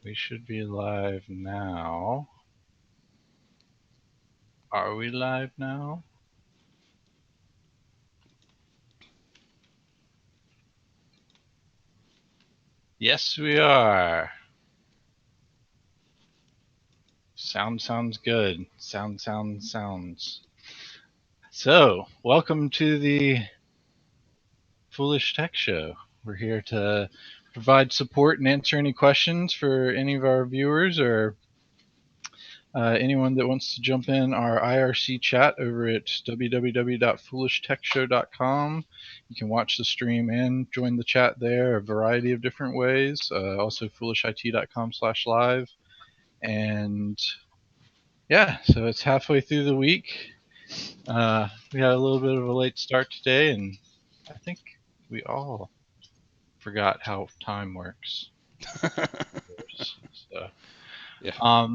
We should be live now. Are we live now? Yes, we are. Sounds good. Sounds. So, welcome to the Foolish Tech Show. We're here to provide support and answer any questions for any of our viewers or anyone that wants to jump in our IRC chat over at www.foolishtechshow.com. You can watch the stream and join the chat there a variety of different ways. Also, foolishit.com/live. And yeah, so it's halfway through the week. We had a little bit of a late start today, and I think we all forgot how time works. So, yeah.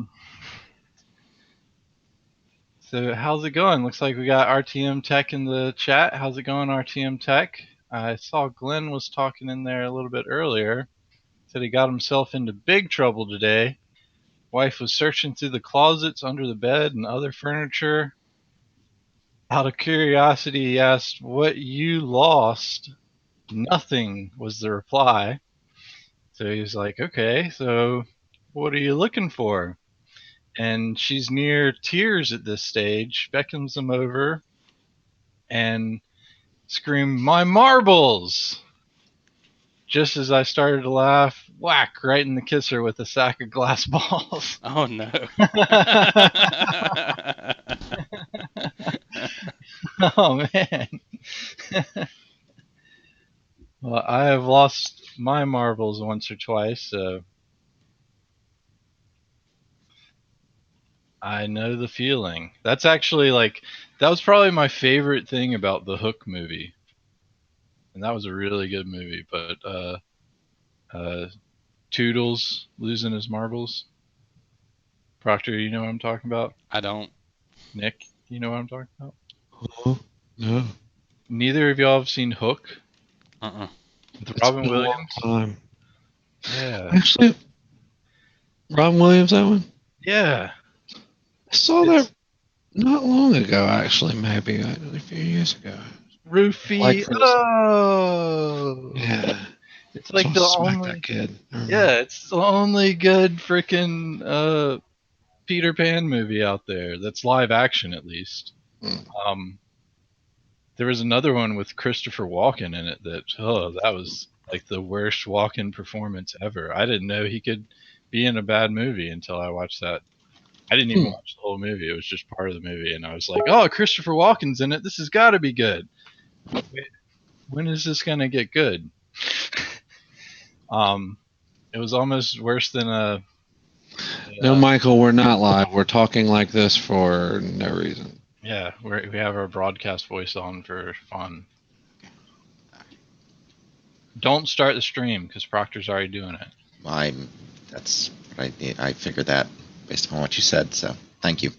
So how's it going? Looks like we got RTM Tech in the chat. How's it going, RTM Tech? I saw Glenn was talking in there a little bit earlier. Said he got himself into big trouble today. Wife was searching through the closets, under the bed, and other furniture. Out of curiosity, he asked, "What you lost?" "Nothing," was the reply. So he was like, "Okay, so what are you looking for?" And she's near tears at this stage, beckons him over, and screamed, "My marbles!" Just as I started to laugh, whack, right in the kisser with a sack of glass balls. Oh no. Oh, man. Well, I have lost my marbles once or twice, so I know the feeling. That's actually that was probably my favorite thing about the Hook movie. And that was a really good movie, but uh, Toodles losing his marbles. Proctor, you know what I'm talking about? I don't. Nick, you know what I'm talking about? Oh, no. Neither of y'all have seen Hook Uh-uh. with It's Robin been a long Williams? time. Yeah. Actually, Robin Williams, that one? Yeah. I saw that not long ago, actually, maybe a few years ago. Rufy. Oh. Yeah. It's Just like want to the smack that only. kid. Yeah, it's the only good freaking Peter Pan movie out there that's live action, at least. Mm. There was another one with Christopher Walken in it that was like the worst Walken performance ever. I didn't know he could be in a bad movie until I watched that. I didn't even watch the whole movie. It was just part of the movie, and I was like, "Oh, Christopher Walken's in it. This has got to be good. When is this gonna get good?" It was almost worse than a. No, Michael, we're not live. We're talking like this for no reason. Yeah, we have our broadcast voice on for fun. Don't start the stream because Proctor's already doing it. That's what I did. I figured that based upon what you said. So thank you.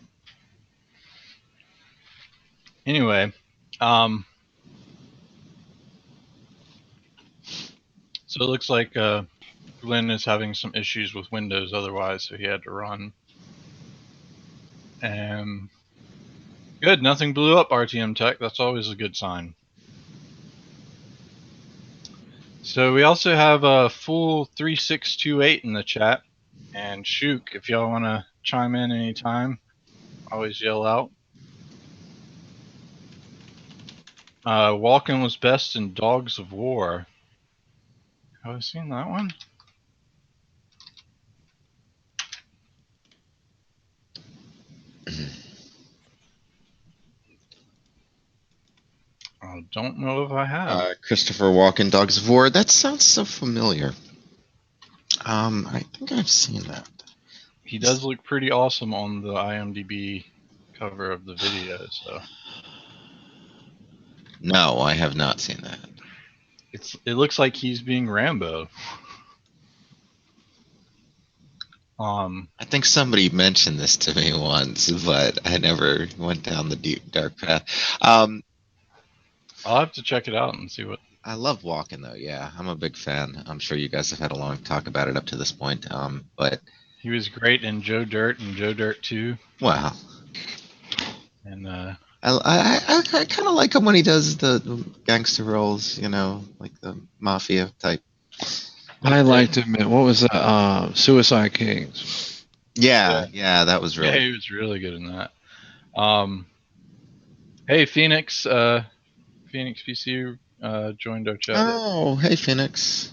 Anyway, so it looks like Glenn is having some issues with Windows otherwise, so he had to run. Good, nothing blew up, RTM Tech. That's always a good sign. So we also have a full 3628 in the chat. And Shook, if y'all want to chime in anytime, always yell out. Walken was best in Dogs of War. Have I seen that one? I don't know if I have. Christopher Walken, Dogs of War. That sounds so familiar. I think I've seen that. He does look pretty awesome on the IMDb cover of the video, so. No, I have not seen that. It looks like he's being Rambo. I think somebody mentioned this to me once, but I never went down the deep dark path. I'll have to check it out and see what I love walking though. Yeah, I'm a big fan. I'm sure you guys have had a long talk about it up to this point. But He was great in Joe Dirt and Joe Dirt 2. wow, And I kind of like him when he does the gangster roles. Like the mafia type. I liked him in, what was that? Suicide Kings. Yeah, that was yeah, really. he was really good in that. Hey, Phoenix. Phoenix PC joined our chat. Oh, hey Phoenix,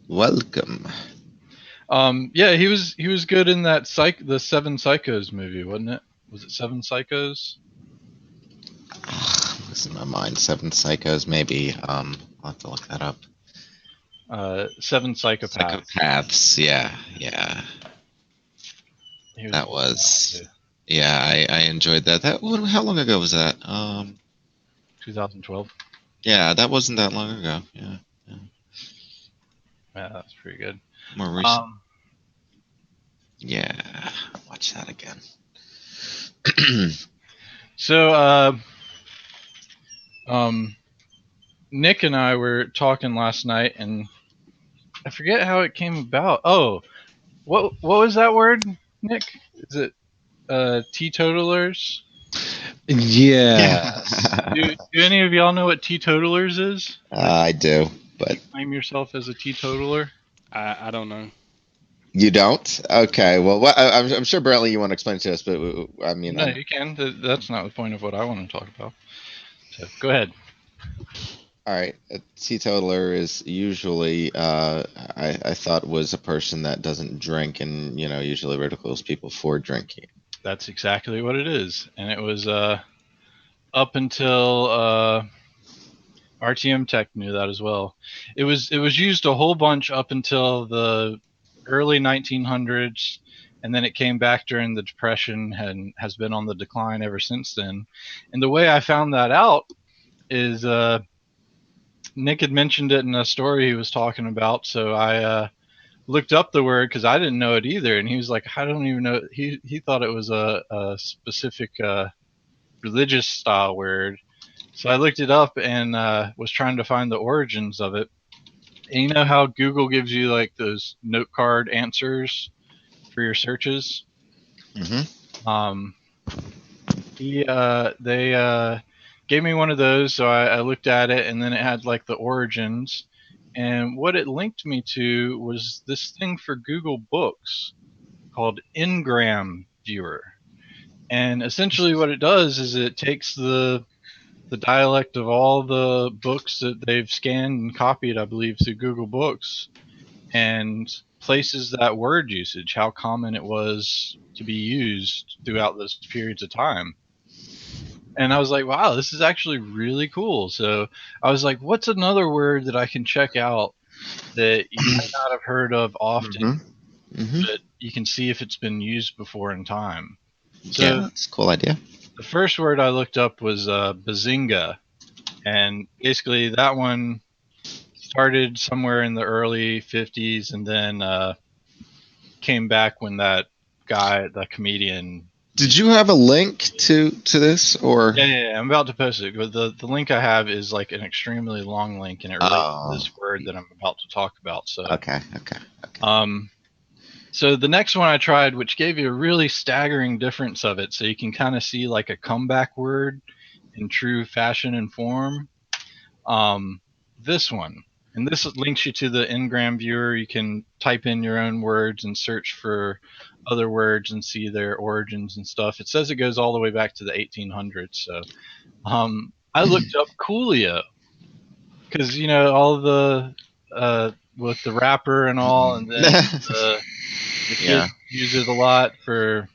welcome. Yeah, he was good in that the Seven Psychos movie, wasn't it? Was it Seven Psychos? What's in my mind? Seven Psychos, maybe. I'll have to look that up. Seven Psychopaths. Psychopaths. Yeah. That was. Yeah, I enjoyed that. How long ago was that? 2012. Yeah, that wasn't that long ago. Yeah. Yeah, that's pretty good. More recent. Yeah, watch that again. So, Nick and I were talking last night, and I forget how it came about. Oh, what was that word, Nick? Is it teetotalers? Yeah. Do any of y'all know what teetotalers is? I do, but you claim yourself as a teetotaler? I don't know. You don't? Okay. Well, I'm sure Brantley, you want to explain it to us, but I mean, No, you can. That's not the point of what I want to talk about. So go ahead. All right. A teetotaler is usually, I thought was a person that doesn't drink and, usually ridicules people for drinking. That's exactly what it is. And it was up until RTM Tech knew that as well. It was used a whole bunch up until the early 1900s, and then it came back during the Depression and has been on the decline ever since then. And the way I found that out is Nick had mentioned it in a story he was talking about, so I looked up the word because I didn't know it either, and he was like, I don't even know. He thought it was a specific religious style word. So I looked it up and was trying to find the origins of it. And you know how Google gives you like those note card answers for your searches? Mm-hmm. They gave me one of those, so I looked at it, and then it had like the origins. And what it linked me to was this thing for Google Books called Ngram Viewer. And essentially what it does is it takes the dialect of all the books that they've scanned and copied, I believe, through Google Books, and places that word usage, how common it was to be used throughout those periods of time. And I was like, wow, this is actually really cool. So I was like, what's another word that I can check out that you might not have heard of often, but you can see if it's been used before in time? So yeah, that's a cool idea. The first word I looked up was bazinga. And basically that one started somewhere in the early 50s and then came back when that guy, the comedian. Did you have a link to this, or? Yeah, I'm about to post it. But the link I have is like an extremely long link, and it relates to this word that I'm about to talk about. So Okay. So the next one I tried, which gave you a really staggering difference of it, so you can kind of see like a comeback word in true fashion and form. This one. And this links you to the Ngram viewer. You can type in your own words and search for other words and see their origins and stuff. It says it goes all the way back to the 1800s. So I looked up Coolio because, all the with the rapper and all, and then the kids use it a lot for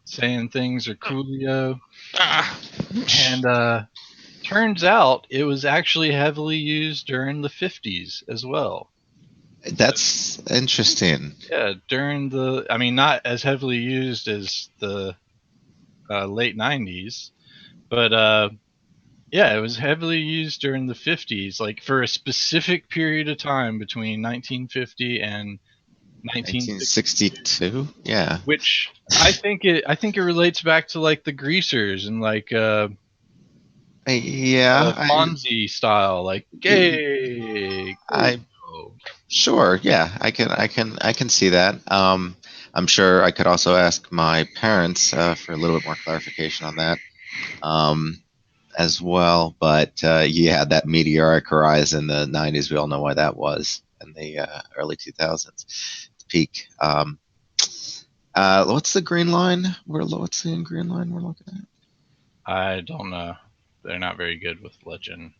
saying things or Coolio. And turns out it was actually heavily used during the 50s as well. That's interesting. Yeah, not as heavily used as the late 90s, but yeah, it was heavily used during the 50s, like for a specific period of time between 1950 and 1962. Yeah. Which I think it relates back to like the greasers and like Yeah, Fonzie style, like gay. Sure, yeah, I can see that. I'm sure I could also ask my parents for a little bit more clarification on that as well. But yeah, that meteoric rise in the '90s, we all know why that was, in the early 2000s, peak. What's the green line? What's the green line we're looking at? I don't know. They're not very good with legend.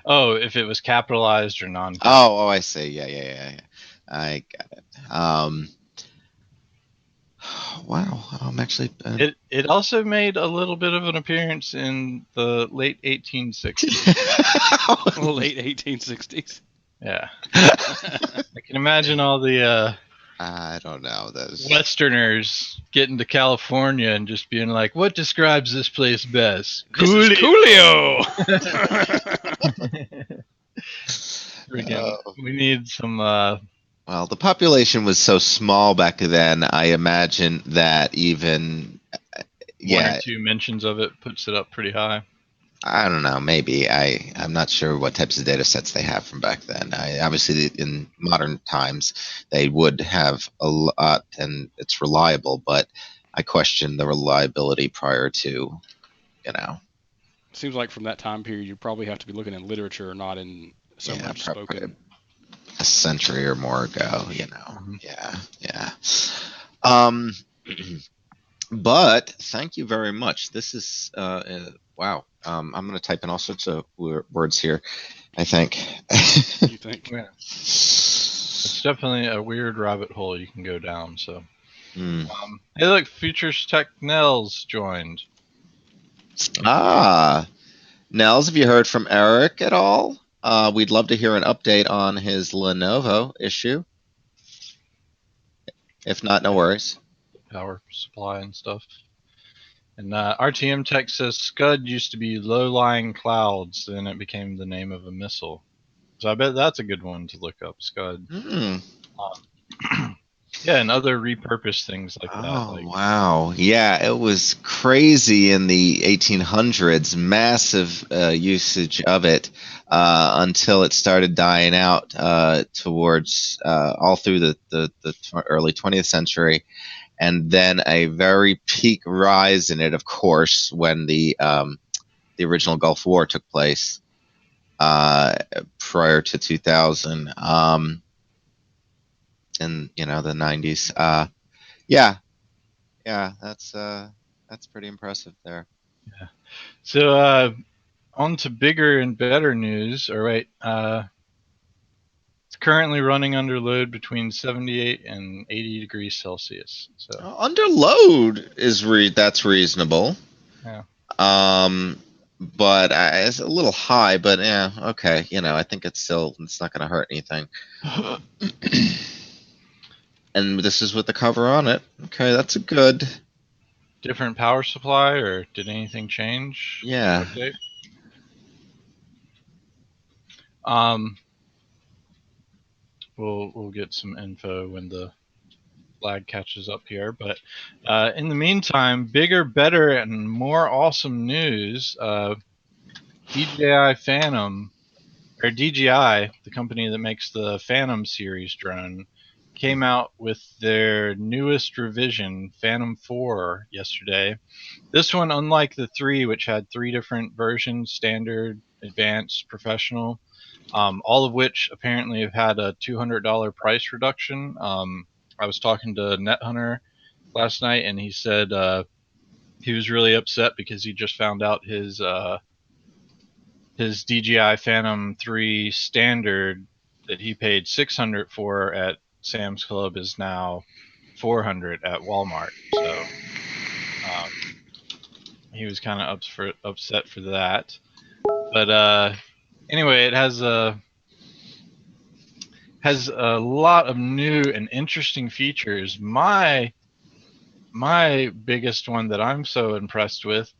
Oh, if it was capitalized or non-capitalized. Oh, I see. Yeah. I got it. Wow. I'm actually. It also made a little bit of an appearance in the late 1860s. Late 1860s. Yeah. I can imagine all the I don't know. Westerners getting to California and just being like, "What describes this place best?" This is Coolio. We need some. Well, the population was so small back then. I imagine that even one or two mentions of it puts it up pretty high. I don't know. Maybe I'm not sure what types of data sets they have from back then. Obviously, in modern times, they would have a lot, and it's reliable. But I question the reliability prior to, Seems like from that time period, you probably have to be looking in literature, not in so much spoken. A century or more ago, Mm-hmm. Yeah. But thank you very much. This is wow. I'm going to type in all sorts of words here, I think. You think? Yeah. It's definitely a weird rabbit hole you can go down. So, hey, look, Futures Tech Nels joined. Nels, have you heard from Eric at all? We'd love to hear an update on his Lenovo issue. If not, no worries. Power supply and stuff. And RTM Tech says Scud used to be low-lying clouds, then it became the name of a missile. So I bet that's a good one to look up, Scud. Yeah, and other repurposed things like that. Oh, wow. Yeah, it was crazy in the 1800s, massive usage of it until it started dying out towards all through the early 20th century. And then a very peak rise in it, of course, when the original Gulf War took place prior to 2000. In the 90s. Yeah, that's pretty impressive there. Yeah. So on to bigger and better news. All right. It's currently running under load between 78 and 80 degrees Celsius. So under load is that's reasonable. Yeah. But it's a little high. But yeah, okay. I think it's not going to hurt anything. And this is with the cover on it. Okay, that's a good. Different power supply, or did anything change? Yeah. Okay. We'll get some info when the lag catches up here. But in the meantime, bigger, better, and more awesome news. DJI Phantom, or DJI, the company that makes the Phantom series drone, came out with their newest revision, Phantom 4, yesterday. This one, unlike the 3, which had 3 different versions, standard, advanced, professional, all of which apparently have had a $200 price reduction. I was talking to NetHunter last night, and he said he was really upset because he just found out his DJI Phantom 3 standard that he paid $600 for at Sam's Club is now $400 at Walmart. So he was kind of upset for that. But anyway, it has a lot of new and interesting features. My biggest one that I'm so impressed with,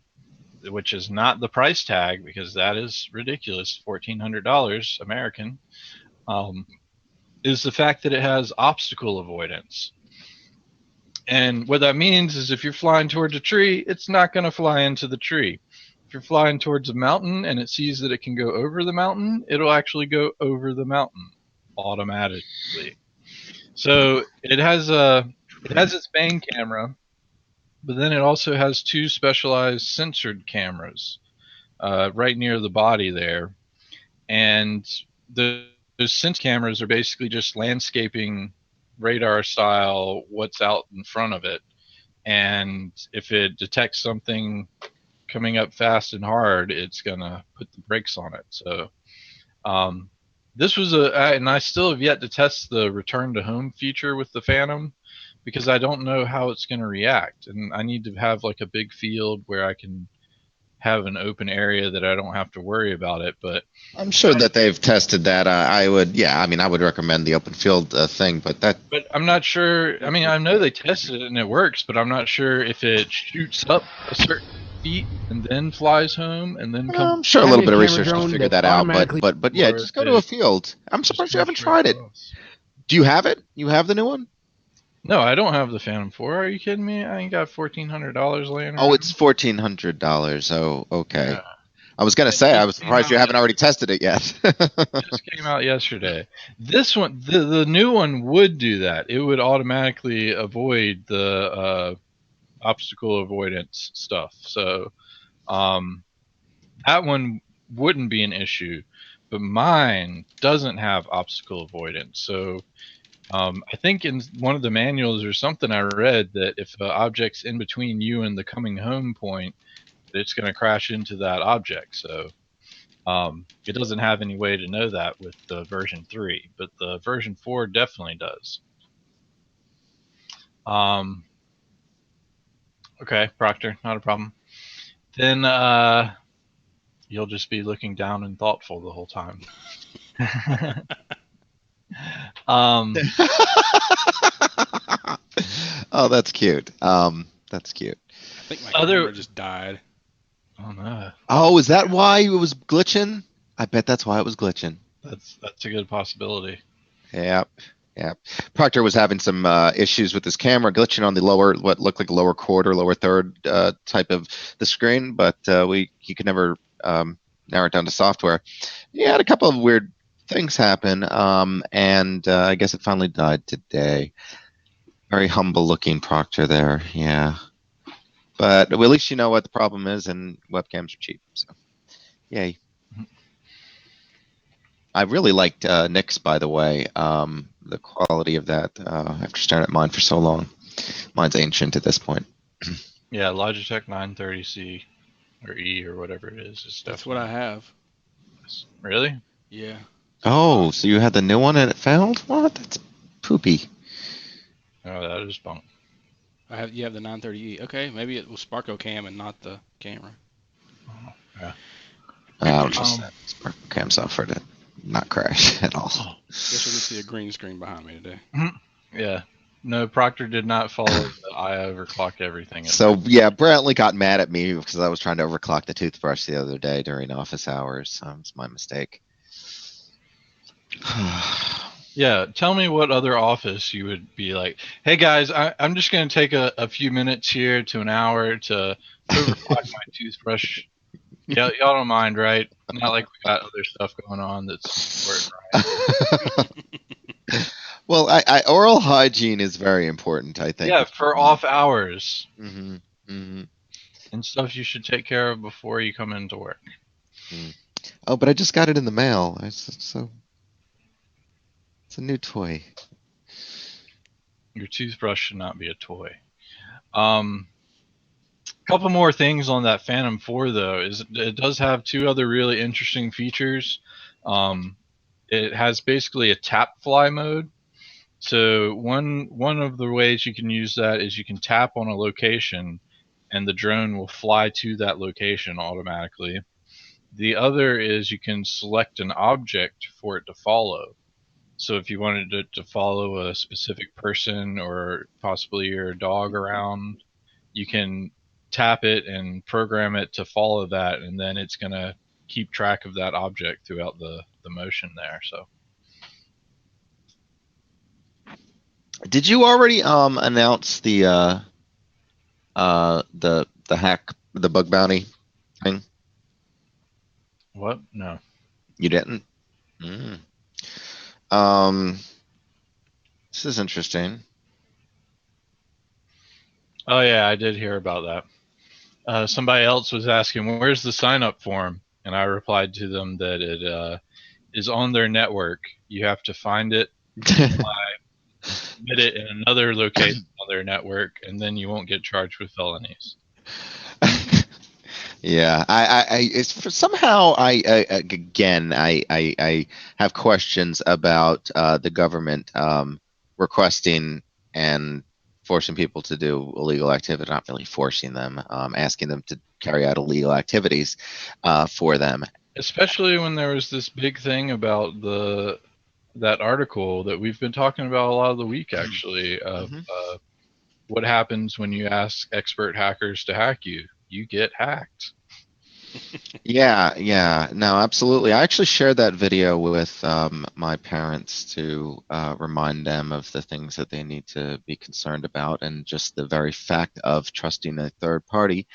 which is not the price tag, because that is ridiculous, $1,400 American, is the fact that it has obstacle avoidance. And what that means is if you're flying towards a tree, it's not going to fly into the tree. If you're flying towards a mountain and it sees that it can go over the mountain, it'll actually go over the mountain automatically. So it has its main camera, but then it also has two specialized sensored cameras right near the body there, and those sense cameras are basically just landscaping radar style what's out in front of it, and if it detects something coming up fast and hard, it's gonna put the brakes on it. So this was and I still have yet to test the return to home feature with the Phantom because I don't know how it's going to react, and I need to have like a big field where I can have an open area that I don't have to worry about it. But I'm sure that they've tested that. I would recommend the open field thing, but I'm not sure. I mean, I know they tested it and it works, but I'm not sure if it shoots up a certain feet and then flies home and then comes. I'm sure a little bit of research to figure that out. But yeah, just go to a field. I'm surprised you haven't tried it. Do you have it? You have the new one? No, I don't have the Phantom 4. Are you kidding me? I ain't got $1,400 laying around. Oh, it's $1,400. Oh, okay. Yeah. I was gonna say I was surprised you haven't already tested it yet. It just came out yesterday. This one, the new one would do that. It would automatically avoid the obstacle avoidance stuff. So that one wouldn't be an issue, but mine doesn't have obstacle avoidance. So I think in one of the manuals or something I read that if the object's in between you and the coming home point, it's going to crash into that object. So it doesn't have any way to know that with the version 3, but the version 4 definitely does. Okay, Proctor, not a problem. Then you'll just be looking down and thoughtful the whole time. Oh, that's cute. That's cute. I think my camera just died. Oh no. Oh, is that why it was glitching? I bet that's why it was glitching. That's a good possibility. Yep. Proctor was having some issues with his camera, glitching on the what looked like lower quarter, lower third type of the screen, but he could never narrow it down to software. He had a couple of weird things happen, and I guess it finally died today. Very humble looking Proctor there, yeah. But at least you know what the problem is, and webcams are cheap, so yay. I really liked Nick's, by the way, the quality of that after staring at mine for so long. Mine's ancient at this point. Yeah, Logitech 930C or E or whatever it is. That's what I have. Really? Yeah. Oh, so you had the new one and it failed? What? That's poopy. Oh, that is bunk. You have the 930E. Okay, maybe it was Sparko Cam and not the camera. Oh, yeah. I don't trust that Sparko Cam software to not crash at all. Guess we can see a green screen behind me today. Yeah. No, Proctor did not follow the I overclock everything. So, yeah, Brantley got mad at me because I was trying to overclock the toothbrush the other day during office hours. It's my mistake. Yeah, tell me what other office you would be like, hey guys, I'm just going to take a few minutes here to an hour to overclock my toothbrush. Y'all don't mind, right? Not like we got other stuff going on that's important, right? Well, oral hygiene is very important, I think. Yeah, for off hours. Mm-hmm. Mm-hmm. And stuff you should take care of before you come into work. Oh, but I just got it in the mail. It's a new toy. Your toothbrush should not be a toy. Couple more things on that Phantom 4 though is it does have two other really interesting features. It has basically a tap fly mode. So one of the ways you can use that is you can tap on a location and the drone will fly to that location automatically. The other is you can select an object for it to follow. So if you wanted it to follow a specific person or possibly your dog around, you can tap it and program it to follow that, and then it's going to keep track of that object throughout the motion there. So did you already announce the hack, the bug bounty thing? What? No. You didn't? This is interesting. Oh yeah, I did hear about that. Somebody else was asking, "Where's the sign-up form?" And I replied to them that it is on their network. You have to find it, submit it in another location on their network, and then you won't get charged with felonies. Yeah, it's somehow I have questions about the government requesting and forcing people to do illegal activity, not really forcing them, asking them to carry out illegal activities for them. Especially when there was this big thing about that article that we've been talking about a lot of the week, actually, of what happens when you ask expert hackers to hack you. You get hacked. Yeah, no, absolutely. I actually shared that video with my parents to remind them of the things that they need to be concerned about, and just the very fact of trusting a third party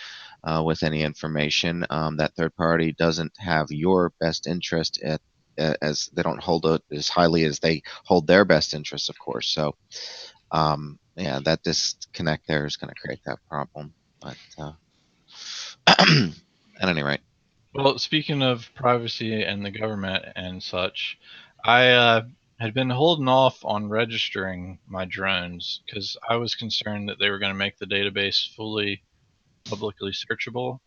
with any information. That third party doesn't have your best interest as they don't hold it as highly as they hold their best interests, of course. So, yeah, that disconnect there is going to create that problem. But at any rate. Well, speaking of privacy and the government and such, I had been holding off on registering my drones because I was concerned that they were going to make the database fully publicly searchable.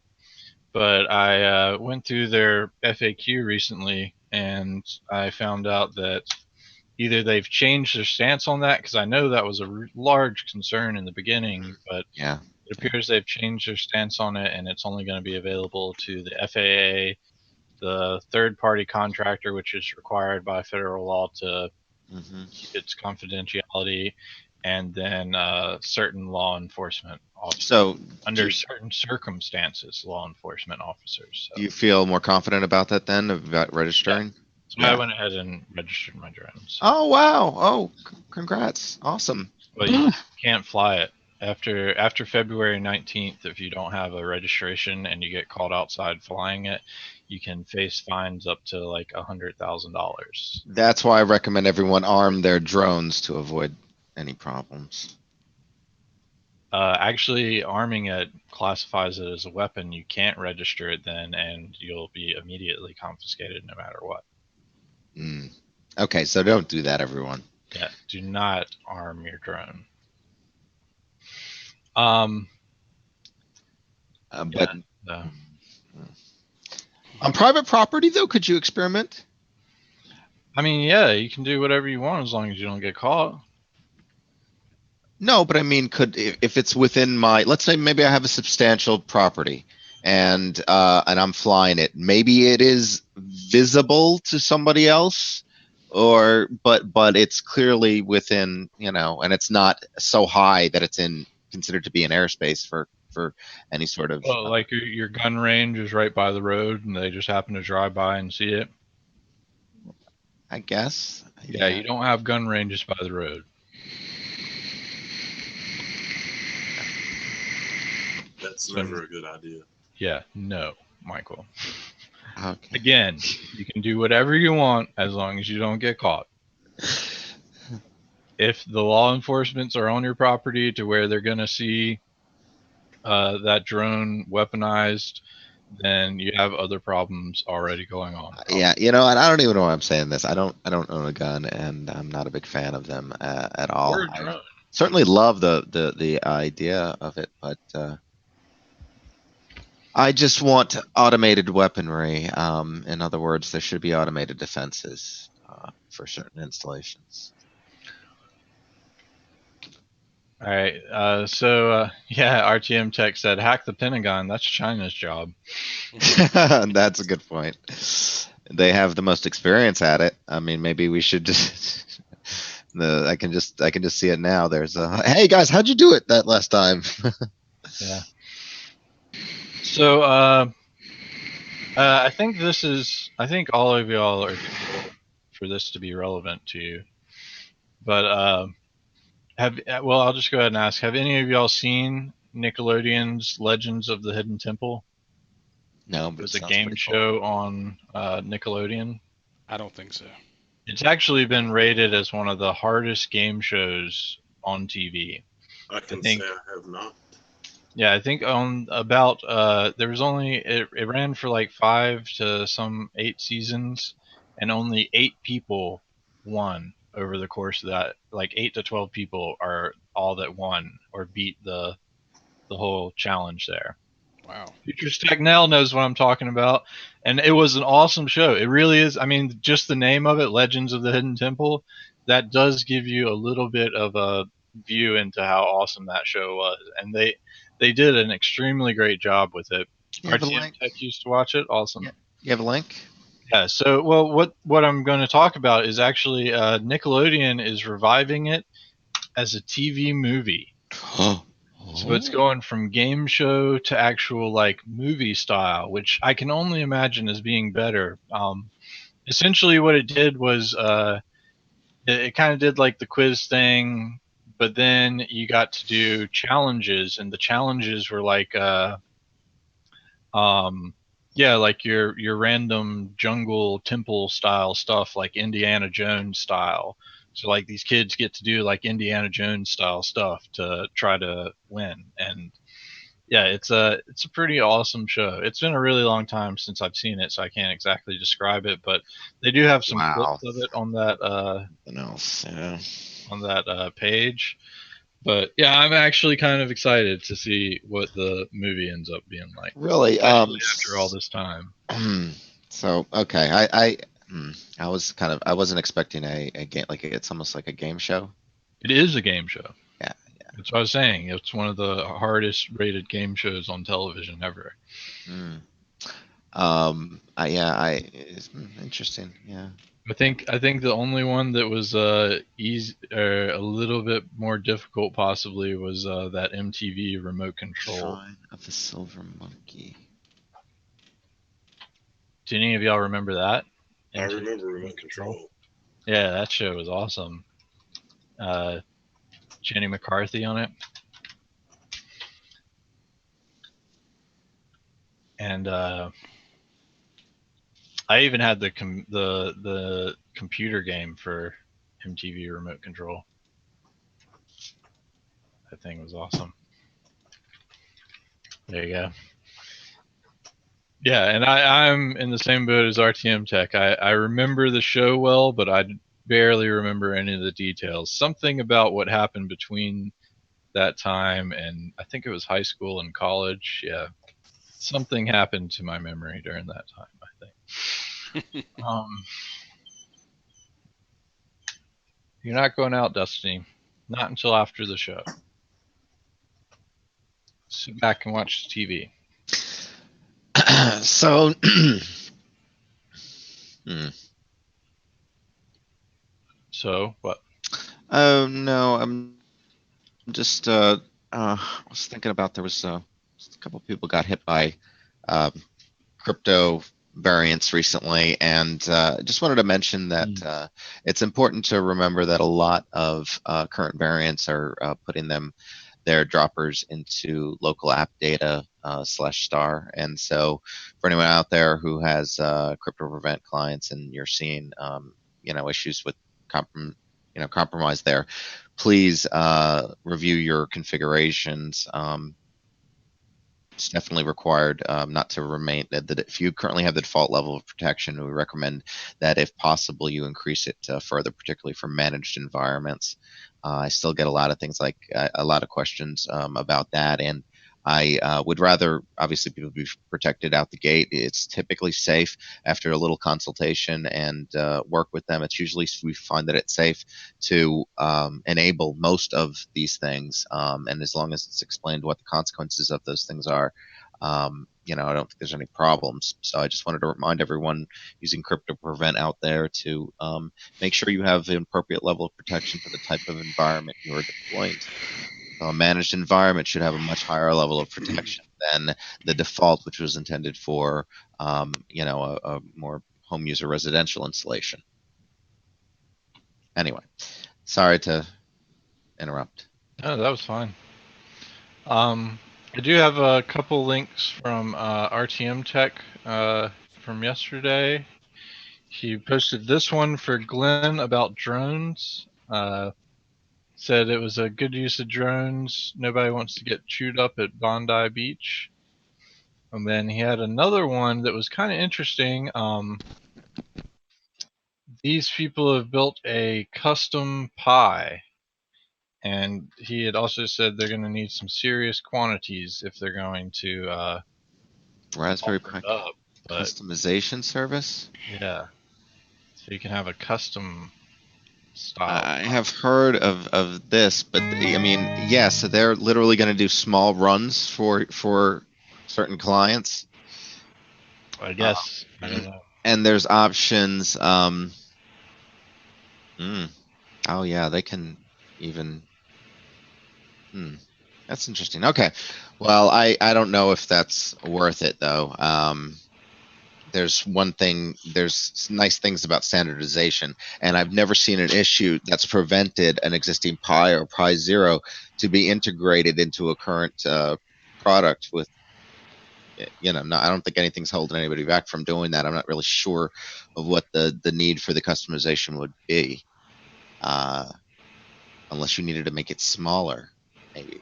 But I went through their FAQ recently, and I found out that either they've changed their stance on that, because I know that was a large concern in the beginning, but Yeah. it appears they've changed their stance on it, and it's only going to be available to the FAA, the third-party contractor, which is required by federal law to keep its confidentiality, and then certain law enforcement officers. So, under certain circumstances, law enforcement officers. So. Do you feel more confident about that then, about registering? Yeah. So I went ahead and registered my drones. Oh, wow. Oh, congrats. Awesome. But you can't fly it. After February 19th, if you don't have a registration and you get caught outside flying it, you can face fines up to like $100,000. That's why I recommend everyone arm their drones to avoid any problems. Actually, arming it classifies it as a weapon. You can't register it then, and you'll be immediately confiscated no matter what. Okay, so don't do that, everyone. Yeah, do not arm your drone. But on private property, though, could you experiment? I mean, yeah, you can do whatever you want as long as you don't get caught. No, but I mean, if it's within my, let's say maybe I have a substantial property and I'm flying it, maybe it is visible to somebody else, but it's clearly within, and it's not so high that it's considered to be an airspace for any sort of. Well, like your gun range is right by the road, and they just happen to drive by and see it. I guess. Yeah, you don't have gun ranges by the road. That's never a good idea. Yeah, no, Michael. Okay. Again, you can do whatever you want as long as you don't get caught. If the law enforcements are on your property to where they're going to see that drone weaponized, then you have other problems already going on. Yeah, and I don't even know why I'm saying this. I don't own a gun, and I'm not a big fan of them at all. Or a drone. I certainly love the idea of it, but I just want automated weaponry. In other words, there should be automated defenses for certain installations. All right. So RTM Tech said, hack the Pentagon. That's China's job. That's a good point. They have the most experience at it. I mean, maybe we should just. I can just see it now. There's hey guys, how'd you do it that last time? Yeah. So I think all of y'all are for this to be relevant to you, but I'll just go ahead and ask: have any of y'all seen Nickelodeon's Legends of the Hidden Temple? No, It but was it a sounds game pretty cool. show on Nickelodeon. I don't think so. It's actually been rated as one of the hardest game shows on TV. I can think- say I have not. Yeah, I think on about there was only it ran for like 5 to some 8 seasons, and only 8 people won over the course of that. Like 8 to 12 people are all that won or beat the whole challenge there. Wow. Future Stagnell knows what I'm talking about, and it was an awesome show. It really is. I mean, just the name of it, Legends of the Hidden Temple, that does give you a little bit of a view into how awesome that show was, and they did an extremely great job with it. You have a RTM link? Tech used to watch it. Awesome. Yeah. You have a link? Yeah. So, well, what I'm going to talk about is actually Nickelodeon is reviving it as a TV movie. So it's going from game show to actual like movie style, which I can only imagine as being better. Essentially, what it did was it kind of did like the quiz thing, but then you got to do challenges, and the challenges were like yeah, like your random jungle temple style stuff, like Indiana Jones style. So like these kids get to do like Indiana Jones style stuff to try to win, and yeah, it's a pretty awesome show. It's been a really long time since I've seen it, so I can't exactly describe it, but they do have some Wow. clips of it on that Something else, yeah. page. But yeah, I'm actually kind of excited to see what the movie ends up being like. Really? Especially after all this time. So okay, I wasn't expecting a game, like it's almost like a game show. It is a game show. Yeah. That's what I was saying. It's one of the hardest rated game shows on television ever. It's interesting. Yeah. I think the only one that was easy, a little bit more difficult possibly was that MTV remote control. Shrine of the Silver Monkey. Do any of y'all remember that? I remember remote control. Yeah, that show was awesome. Jenny McCarthy on it. And I even had the computer game for MTV remote control. That thing was awesome. There you go. Yeah, and I'm in the same boat as RTM Tech. I remember the show well, but I barely remember any of the details. Something about what happened between that time and I think it was high school and college. Yeah, something happened to my memory during that time, I think. You're not going out, Destiny. Not until after the show. Sit back and watch the TV. So, So what? oh no, I'm just I was thinking about there was a couple people got hit by crypto variants recently, and just wanted to mention that it's important to remember that a lot of current variants are putting their droppers into local app data /star. And so for anyone out there who has crypto prevent clients and you're seeing issues with compromise there, please review your configurations. It's definitely required not to remain that if you currently have the default level of protection, we recommend that if possible you increase it further, particularly for managed environments. I still get a lot of things like a lot of questions about that, and I would rather obviously people be protected out the gate. It's typically safe after a little consultation and work with them. It's usually we find that it's safe to enable most of these things, and as long as it's explained what the consequences of those things are, I don't think there's any problems. So I just wanted to remind everyone using Crypto Prevent out there to make sure you have the appropriate level of protection for the type of environment you are deploying to. A managed environment should have a much higher level of protection than the default, which was intended for, a more home user residential installation. Anyway, sorry to interrupt. No, that was fine. I do have a couple links from RTM Tech from yesterday. He posted this one for Glenn about drones. Said it was a good use of drones. Nobody wants to get chewed up at Bondi Beach. And then he had another one that was kind of interesting. These people have built a custom pie. And he had also said they're going to need some serious quantities if they're going to Raspberry offer Pi it up. But customization service. yeah, so you can have a custom style. I have heard of this, but I mean, yeah. So they're literally going to do small runs for certain clients. I guess I don't know. And there's options. Oh yeah, they can even. That's interesting. Okay, well, I don't know if that's worth it though. There's one thing. There's nice things about standardization, and I've never seen an issue that's prevented an existing Pi or Pi Zero to be integrated into a current product with. No, I don't think anything's holding anybody back from doing that. I'm not really sure of what the need for the customization would be, unless you needed to make it smaller, maybe.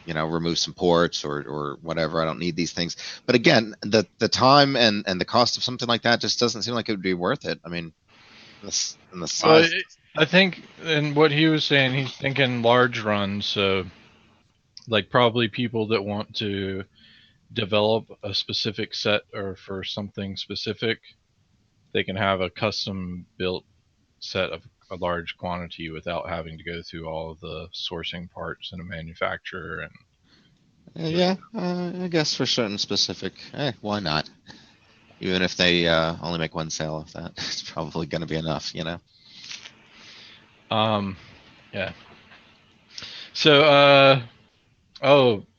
Remove some ports or whatever. I don't need these things. But again, the time and the cost of something like that just doesn't seem like it would be worth it. I mean, and the size. I think, and what he was saying, he's thinking large runs. So, like, probably people that want to develop a specific set or for something specific, they can have a custom built set of a large quantity without having to go through all of the sourcing parts in a manufacturer. And Yeah, I guess for certain specific, why not? Even if they only make one sale of that, it's probably going to be enough, Yeah. So,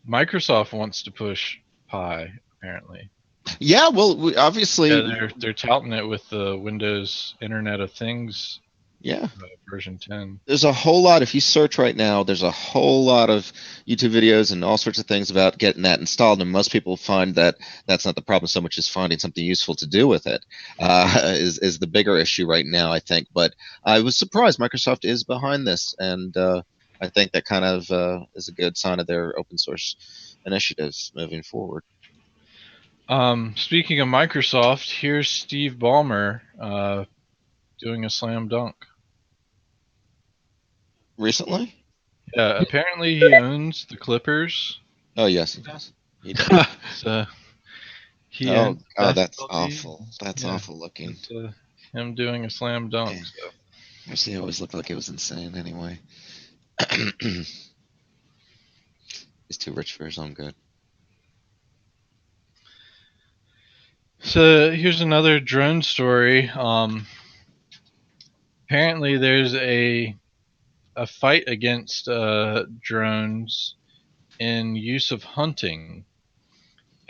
Microsoft wants to push Pi apparently. Yeah, well, obviously. Yeah, they're touting it with the Windows Internet of Things. Yeah. Version 10. There's a whole lot. If you search right now, there's a whole lot of YouTube videos and all sorts of things about getting that installed. And most people find that that's not the problem so much as finding something useful to do with it is the bigger issue right now, I think. But I was surprised Microsoft is behind this, and I think that kind of is a good sign of their open source initiatives moving forward. Speaking of Microsoft, here's Steve Ballmer doing a slam dunk. Recently? Yeah, apparently he owns the Clippers. Oh, yes, he does. He does. So that's awful. That's awful looking. Him doing a slam dunk. So. Actually, it always looked like it was insane anyway. He's too rich for his own good. So here's another drone story. Apparently there's a fight against drones in use of hunting,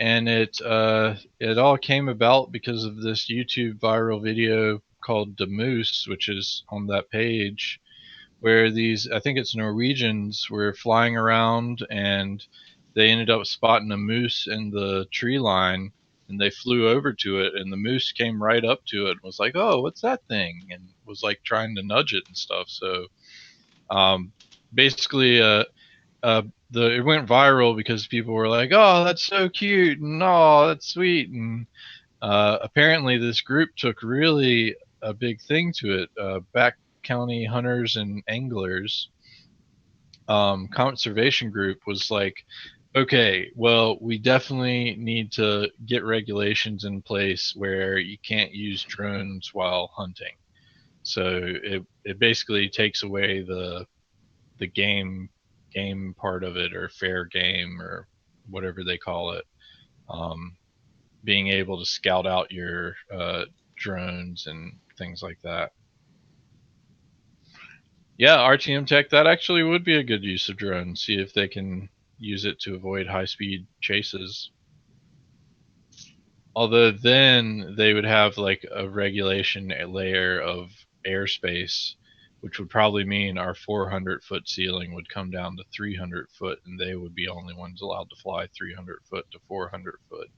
and it all came about because of this YouTube viral video called The Moose, which is on that page, where these, I think it's Norwegians, were flying around and they ended up spotting a moose in the tree line, and they flew over to it, and the moose came right up to it and was like, "Oh, what's that thing?" and was like trying to nudge it and stuff. So basically it went viral because people were like, "Oh, that's so cute," and "Oh, that's sweet," and apparently this group took really a big thing to it. Back County Hunters and Anglers conservation group was like, okay, well, we definitely need to get regulations in place where you can't use drones while hunting. So it basically takes away the game part of it, or fair game, or whatever they call it. Being able to scout out your drones and things like that. Yeah, RTM Tech, that actually would be a good use of drones. See if they can use it to avoid high-speed chases. Although then they would have like a regulation layer of airspace which would probably mean our 400-foot ceiling would come down to 300 foot, and they would be only ones allowed to fly 300 foot to 400 foot.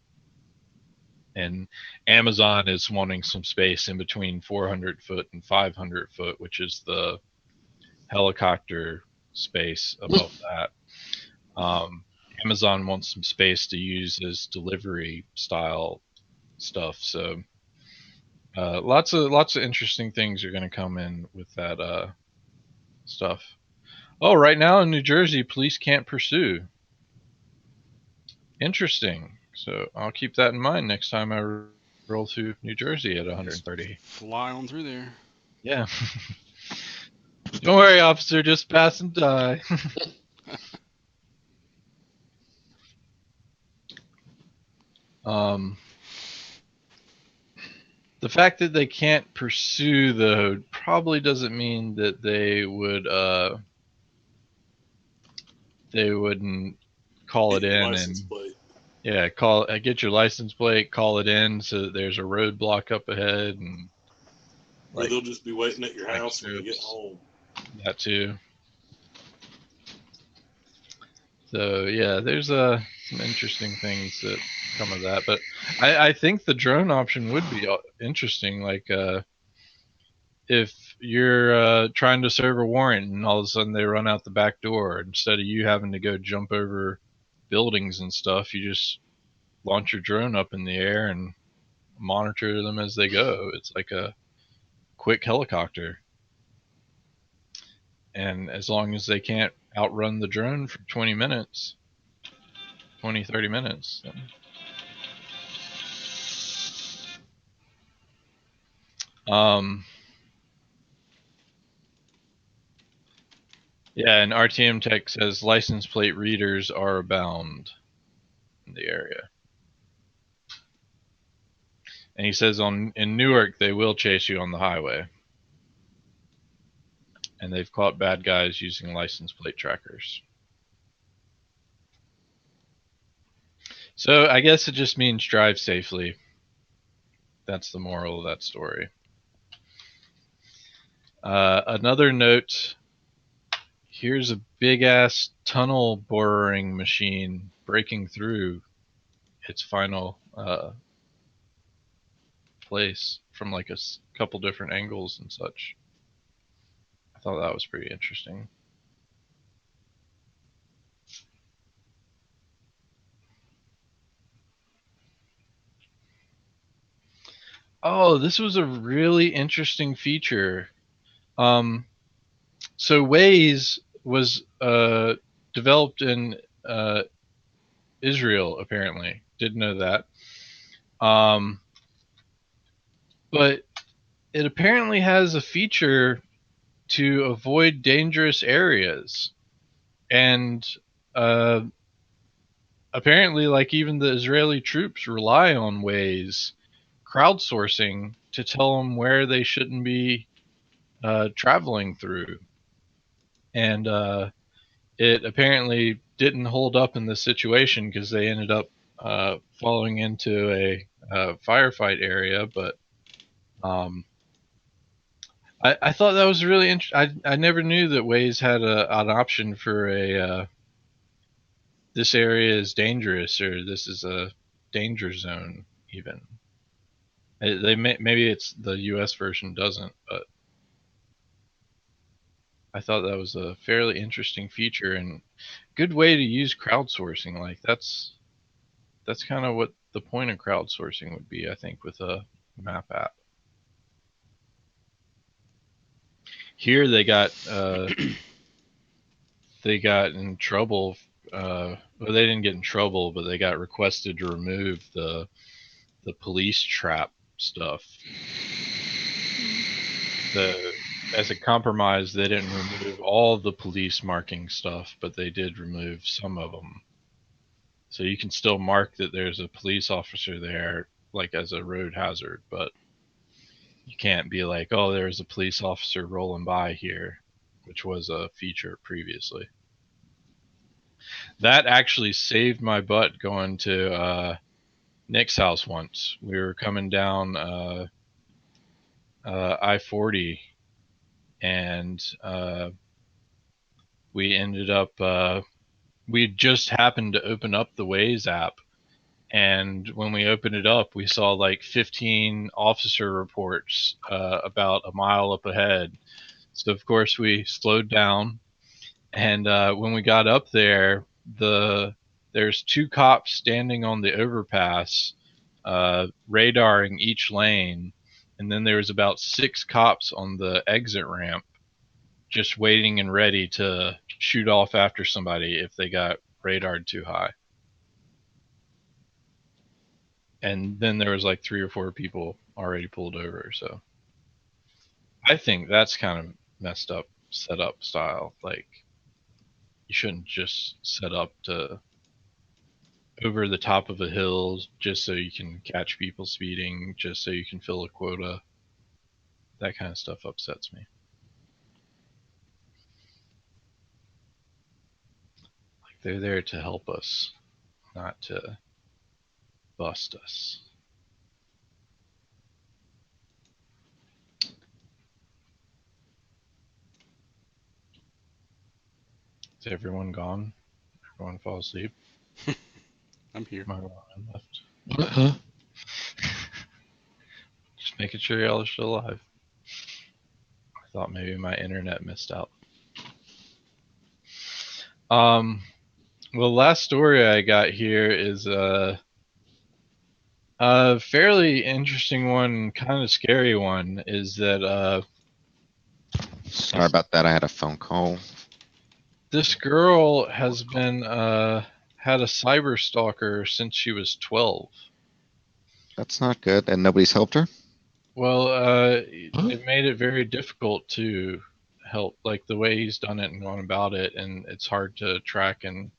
And Amazon is wanting some space in between 400 foot and 500 foot, which is the helicopter space above that. Amazon wants some space to use as delivery style stuff. So lots of interesting things are going to come in with that stuff. Oh, right now in New Jersey, police can't pursue. Interesting. So I'll keep that in mind next time I roll through New Jersey at 130. Fly on through there. Yeah. Don't worry, officer. Just pass and die. The fact that they can't pursue, though, probably doesn't mean that they wouldn't call it in and get your license plate, call it in, so that there's a roadblock up ahead, and or they'll just be waiting at your house when you get home. That too. So yeah, there's some interesting things that come of that, but I think the drone option would be interesting. Like if you're trying to serve a warrant and all of a sudden they run out the back door, instead of you having to go jump over buildings and stuff, you just launch your drone up in the air and monitor them as they go. It's like a quick helicopter. And as long as they can't outrun the drone for 20 minutes, 30 minutes. Yeah, and RTM Tech says license plate readers are abound in the area. And he says in Newark they will chase you on the highway. And they've caught bad guys using license plate trackers. So I guess it just means drive safely. That's the moral of that story. Another note, here's a big ass tunnel boring machine breaking through its final place from like a couple different angles and such. I thought that was pretty interesting. Oh, this was a really interesting feature. So Waze was developed in Israel, apparently. Didn't know that. But it apparently has a feature to avoid dangerous areas. And apparently, like, even the Israeli troops rely on Waze crowdsourcing to tell them where they shouldn't be traveling through. And it apparently didn't hold up in this situation because they ended up falling into a firefight area. But I thought that was really interesting. I never knew that Waze had an option for a this area is dangerous, or this is a danger zone even. Maybe it's the US version doesn't, but I thought that was a fairly interesting feature and good way to use crowdsourcing. Like that's kind of what the point of crowdsourcing would be, I think, with a map app. Here they got in trouble. Well, they didn't get in trouble, but they got requested to remove the police trap stuff. As a compromise, they didn't remove all of the police marking stuff, but they did remove some of them. So you can still mark that there's a police officer there, like as a road hazard, but you can't be like, oh, there's a police officer rolling by here, which was a feature previously. That actually saved my butt going to Nick's house once. We were coming down I-40 and we ended up we just happened to open up the Waze app, and when we opened it up, we saw like 15 officer reports about a mile up ahead. So of course we slowed down, and when we got up there, there's 2 cops standing on the overpass, radaring each lane, and then there was about 6 cops on the exit ramp, just waiting and ready to shoot off after somebody if they got radared too high. And then there was like 3 or 4 people already pulled over. So I think that's kind of messed up setup style. Like, you shouldn't just set up to over the top of a hill just so you can catch people speeding, just so you can fill a quota. That kind of stuff upsets me. Like, they're there to help us, not to bust us. Is everyone gone? Everyone fall asleep? I'm here. Am I wrong? Left. Uh-huh. Just making sure y'all are still alive. I thought maybe my internet missed out. Well, the last story I got here is a fairly interesting one, kind of scary one. Is that Sorry about that. I had a phone call. this girl has been had a cyber stalker since she was 12. That's not good. And nobody's helped her? Well, it made it very difficult to help, like the way he's done it and gone about it, and it's hard to track and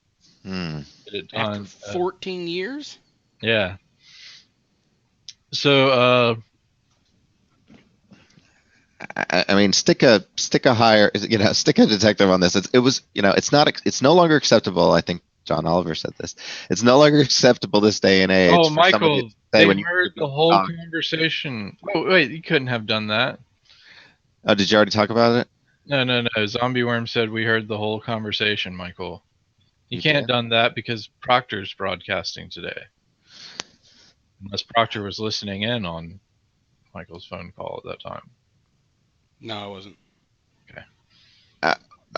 get it done. After 14 years? Yeah. So, I mean, stick a higher, stick a detective on this. It's no longer acceptable. I think John Oliver said this. It's no longer acceptable this day and age. oh, for somebody Michael, to say they when heard the whole conversation. Oh, wait, you couldn't have done that. Oh, did you already talk about it? No. Zombie Worm said we heard the whole conversation, Michael. You You can't have did? done that because Proctor's broadcasting today. Unless Proctor was listening in on Michael's phone call at that time. No, I wasn't.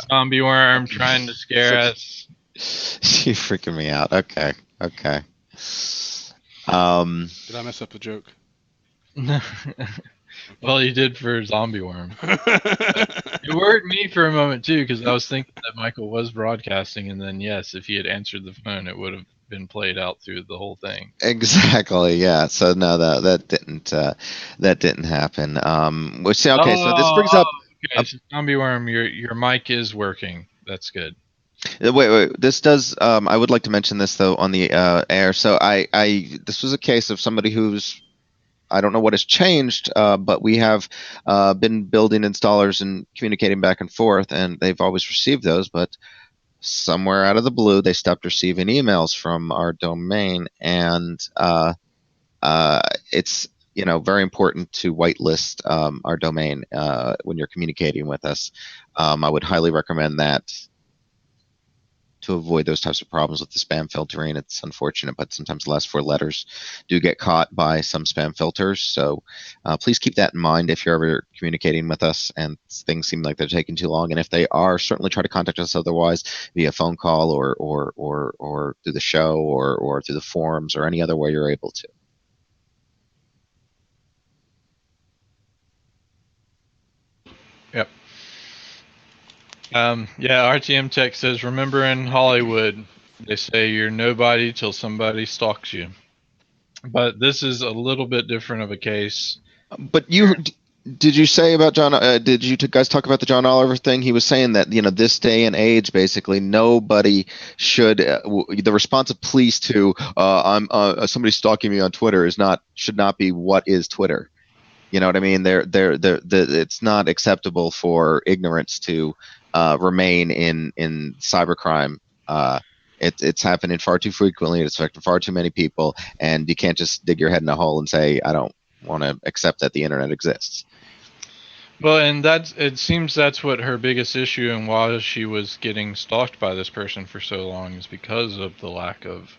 Zombie Worm trying to scare us. You're freaking me out. Okay. Did I mess up the joke? Well, you did for Zombie Worm. It worried me for a moment too, because I was thinking that Michael was broadcasting, and then yes, if he had answered the phone, it would have been played out through the whole thing. Exactly. Yeah. So no, that didn't happen. So this brings up. Okay, so Zombie Worm, your mic is working. That's good. Wait. This does. I would like to mention this though on the air. So this was a case of somebody who's. I don't know what has changed, but we have been building installers and communicating back and forth, and they've always received those. But somewhere out of the blue, they stopped receiving emails from our domain, and it's very important to whitelist our domain when you're communicating with us. I would highly recommend that to avoid those types of problems with the spam filtering. It's unfortunate, but sometimes the last 4 letters do get caught by some spam filters. So please keep that in mind if you're ever communicating with us and things seem like they're taking too long. And if they are, certainly try to contact us otherwise via phone call or through the show or through the forums or any other way you're able to. Yep. RTM Tech says, remember in Hollywood, they say you're nobody till somebody stalks you. But this is a little bit different of a case. But did you say about John? Did you guys talk about the John Oliver thing? He was saying that this day and age, basically, nobody should. The response of police to I'm somebody stalking me on Twitter should not be what is Twitter. You know what I mean? It's not acceptable for ignorance to remain in cybercrime. It's happening far too frequently. It's affecting far too many people, and you can't just dig your head in a hole and say, I don't want to accept that the internet exists. Well, and it seems that's what her biggest issue, and why she was getting stalked by this person for so long, is because of the lack of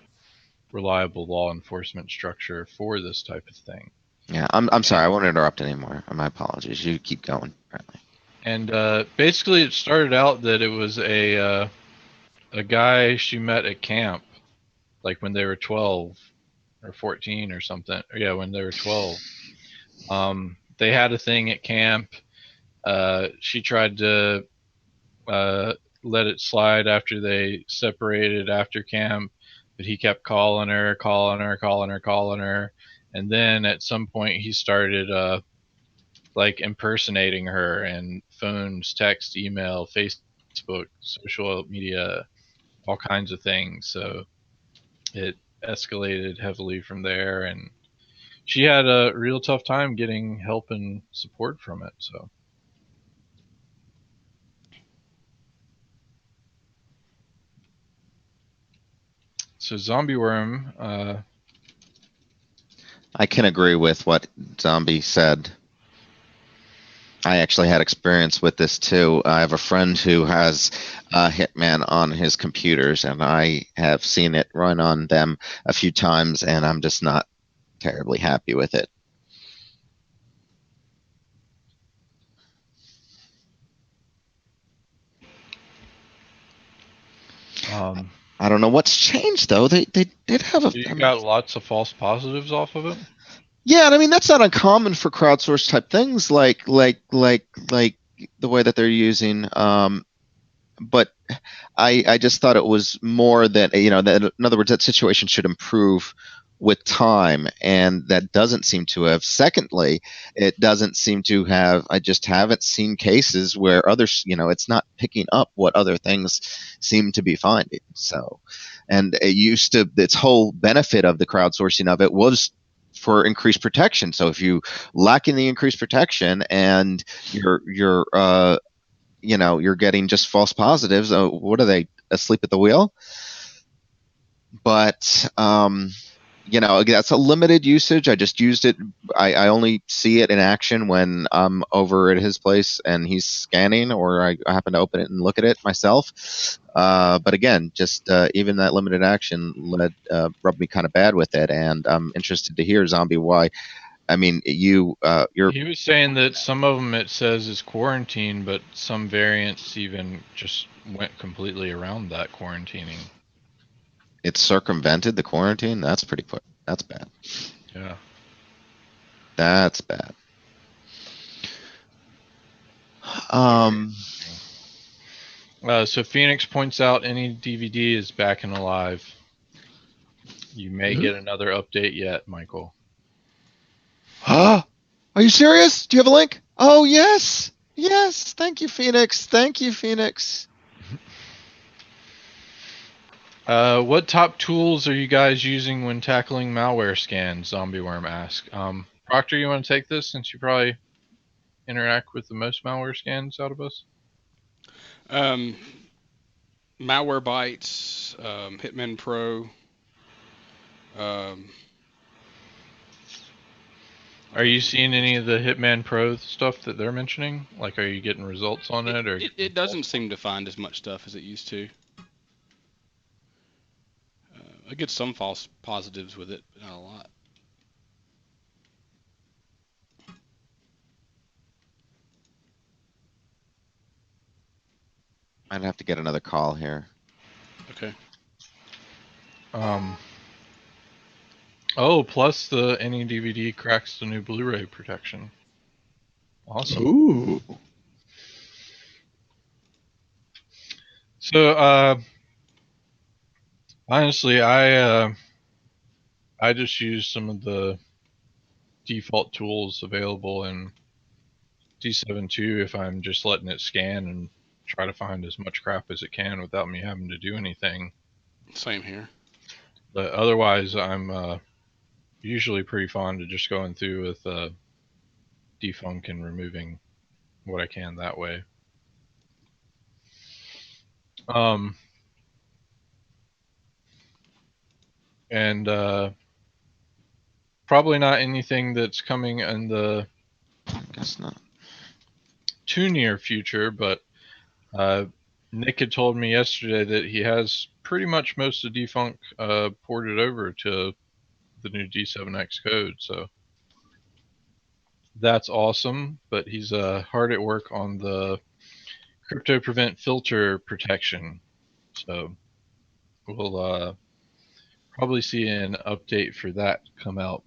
reliable law enforcement structure for this type of thing. Yeah, I'm sorry, I won't interrupt anymore. My apologies. You keep going. Apparently. And basically, it started out that it was a guy she met at camp, like when they were 12 or 14 or something. Yeah, when they were 12. They had a thing at camp. She tried to let it slide after they separated after camp, but he kept calling her, and then at some point he started like impersonating her, and phones, text, email, Facebook, social media, all kinds of things. So it escalated heavily from there, and she had a real tough time getting help and support from it. So Zombie Worm, I can agree with what Zombie said. I actually had experience with this too. I have a friend who has Hitman on his computers, and I have seen it run on them a few times, and I'm just not terribly happy with it. I don't know what's changed though. They did have a. you got lots of false positives off of it. Yeah, and I mean that's not uncommon for crowdsourced type things, like the way that they're using. But I just thought it was more that that in other words that situation should improve with time, and that doesn't seem to have. Secondly, it doesn't seem to have. I just haven't seen cases where others, it's not picking up what other things seem to be finding. So, and it used to. Its whole benefit of the crowdsourcing of it was for increased protection. So if you lack in the increased protection and you're getting just false positives. What are they, asleep at the wheel? But that's a limited usage. I just used it. I only see it in action when I'm over at his place and he's scanning, or I happen to open it and look at it myself. But again, just even that limited action rubbed me kind of bad with it, and I'm interested to hear, Zombie, why. I mean, he was saying that some of them it says is quarantine, but some variants even just went completely around that quarantining. It circumvented the quarantine. That's pretty quick. That's bad. Yeah. That's bad. So Phoenix points out AnyDVD is back and alive. You may get another update yet, Michael. Huh? Are you serious? Do you have a link? Oh, yes. Yes. Thank you, Phoenix. Thank you, Phoenix. What top tools are you guys using when tackling malware scans? Zombie Worm asks. Proctor, you want to take this since you probably interact with the most malware scans out of us? Malwarebytes, Hitman Pro. Are you seeing any of the Hitman Pro stuff that they're mentioning? Like, are you getting results on it? Or it doesn't seem to find as much stuff as it used to. I get some false positives with it, but not a lot. I'd have to get another call here. Okay. Oh, plus the AnyDVD cracks the new Blu-ray protection. Awesome. Ooh. So, honestly, I just use some of the default tools available in D7.2 if I'm just letting it scan and try to find as much crap as it can without me having to do anything. Same here. But otherwise, I'm usually pretty fond of just going through with defunk and removing what I can that way. And probably not anything that's coming in the. I guess not. too near future, but Nick had told me yesterday that he has pretty much most of Defunct ported over to the new D7X code, so that's awesome. But he's hard at work on the crypto prevent filter protection, so we'll probably see an update for that come out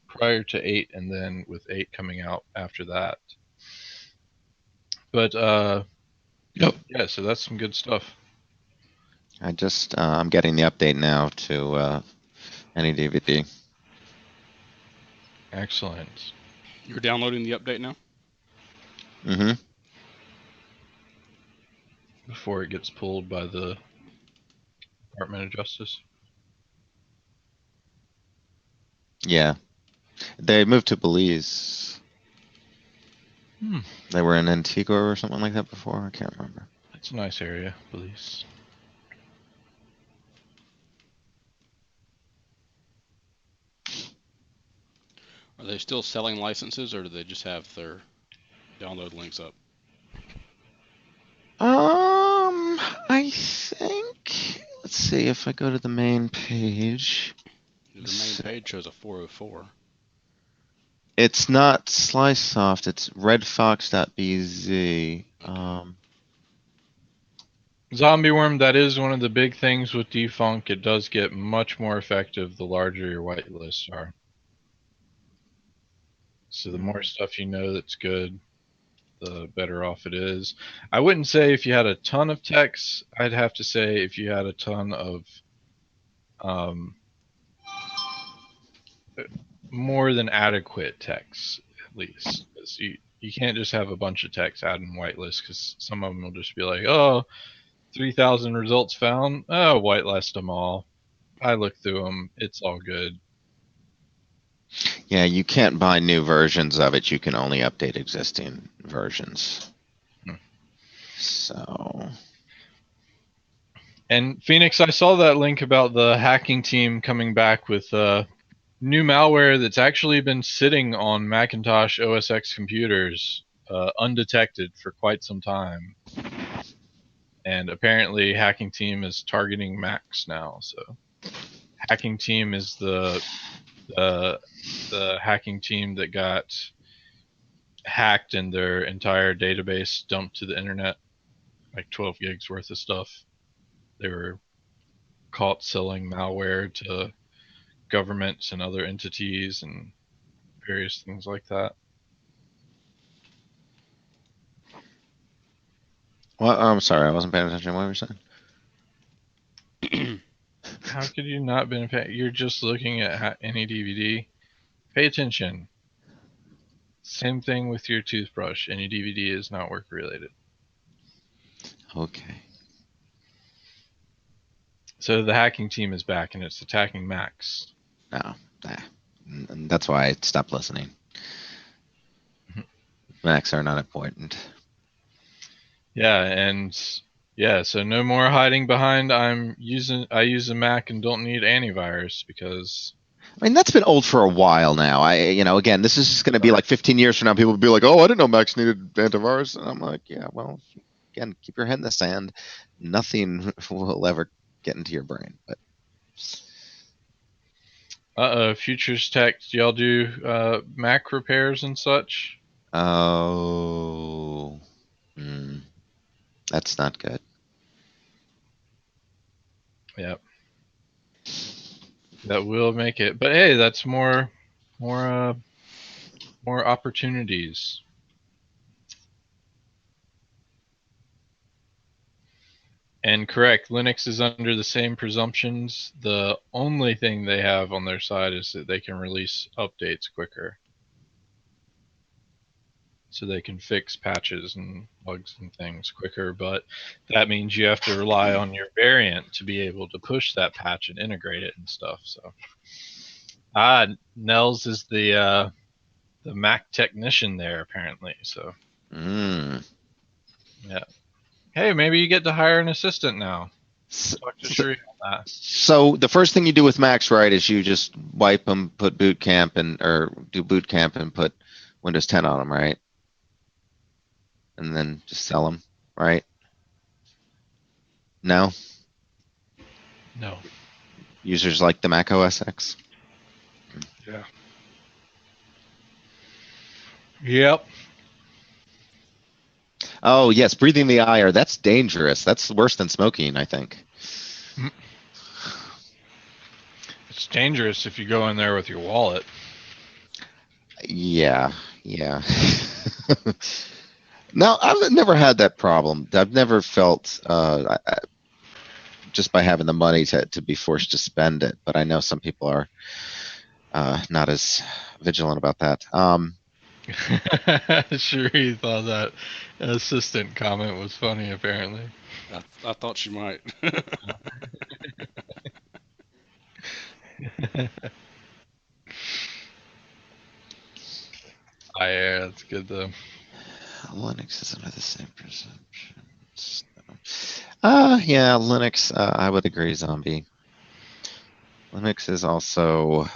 prior to 8, and then with 8 coming out after that. But Yep. yeah, so that's some good stuff. I'm getting the update now to AnyDVD. Excellent. You're downloading the update now? Mm-hmm. Before it gets pulled by the Department of Justice. Yeah. They moved to Belize. They were in Antigua or something like that before. I can't remember. It's a nice area, Belize. Are they still selling licenses, or do they just have their download links up? I think. Let's see if I go to the main page. The main page shows a 404. It's not Slicesoft. It's redfox.bz. Zombie Worm, that is one of the big things with Defunct. It does get much more effective the larger your whitelists are. So the more stuff you know that's good, the better off it is. I wouldn't say if you had a ton of techs. I'd have to say if you had a ton of more than adequate techs, at least. You can't just have a bunch of techs adding whitelist, because some of them will just be like, oh, 3,000 results found. Oh, whitelist them all. I looked through them. It's all good. Yeah, you can't buy new versions of it. You can only update existing versions. So. And Phoenix, I saw that link about the hacking team coming back with new malware that's actually been sitting on Macintosh OS X computers undetected for quite some time. And apparently hacking team is targeting Macs now. So hacking team is the hacking team that got hacked and their entire database dumped to the internet, like 12 gigs worth of stuff. They were caught selling malware to governments and other entities and various things like that. Well, I'm sorry, I wasn't paying attention. What were you saying? How could you not been paying? You're just looking at AnyDVD. Pay attention. Same thing with your toothbrush. AnyDVD is not work related. Okay. So the hacking team is back and it's attacking Macs. No, that's why I stopped listening. Macs are not important. Yeah, and yeah, so no more hiding behind I use a Mac and don't need antivirus, because I mean, that's been old for a while now. Again, this is just going to be like 15 years from now. People will be like, "Oh, I didn't know Macs needed antivirus," and I'm like, "Yeah, well, again, keep your head in the sand. Nothing will ever get into your brain." But Futures Tech, do y'all do Mac repairs and such? Oh, that's not good. Yep. That will make it, but hey, that's more opportunities. And correct, Linux is under the same presumptions. The only thing they have on their side is that they can release updates quicker. So they can fix patches and bugs and things quicker, but that means you have to rely on your variant to be able to push that patch and integrate it and stuff. So, Nels is the Mac technician there apparently. So, yeah. Hey, maybe you get to hire an assistant now. Talk to Sheree on that. So the first thing you do with Macs, right, is you just wipe them, put boot camp, or do boot camp and put Windows 10 on them, right? and then just sell them, right? No? No. Users like the Mac OS X? Yeah. Yep. Oh, yes, breathing the air. That's dangerous. That's worse than smoking, I think. It's dangerous if you go in there with your wallet. Yeah. No, I've never had that problem. I've never felt just by having the money to be forced to spend it. But I know some people are not as vigilant about that. Sure, you thought that assistant comment was funny, apparently. I thought she might. Yeah, that's good though. Linux is under the same presumption. Yeah, Linux. I would agree, Zombie. Linux is also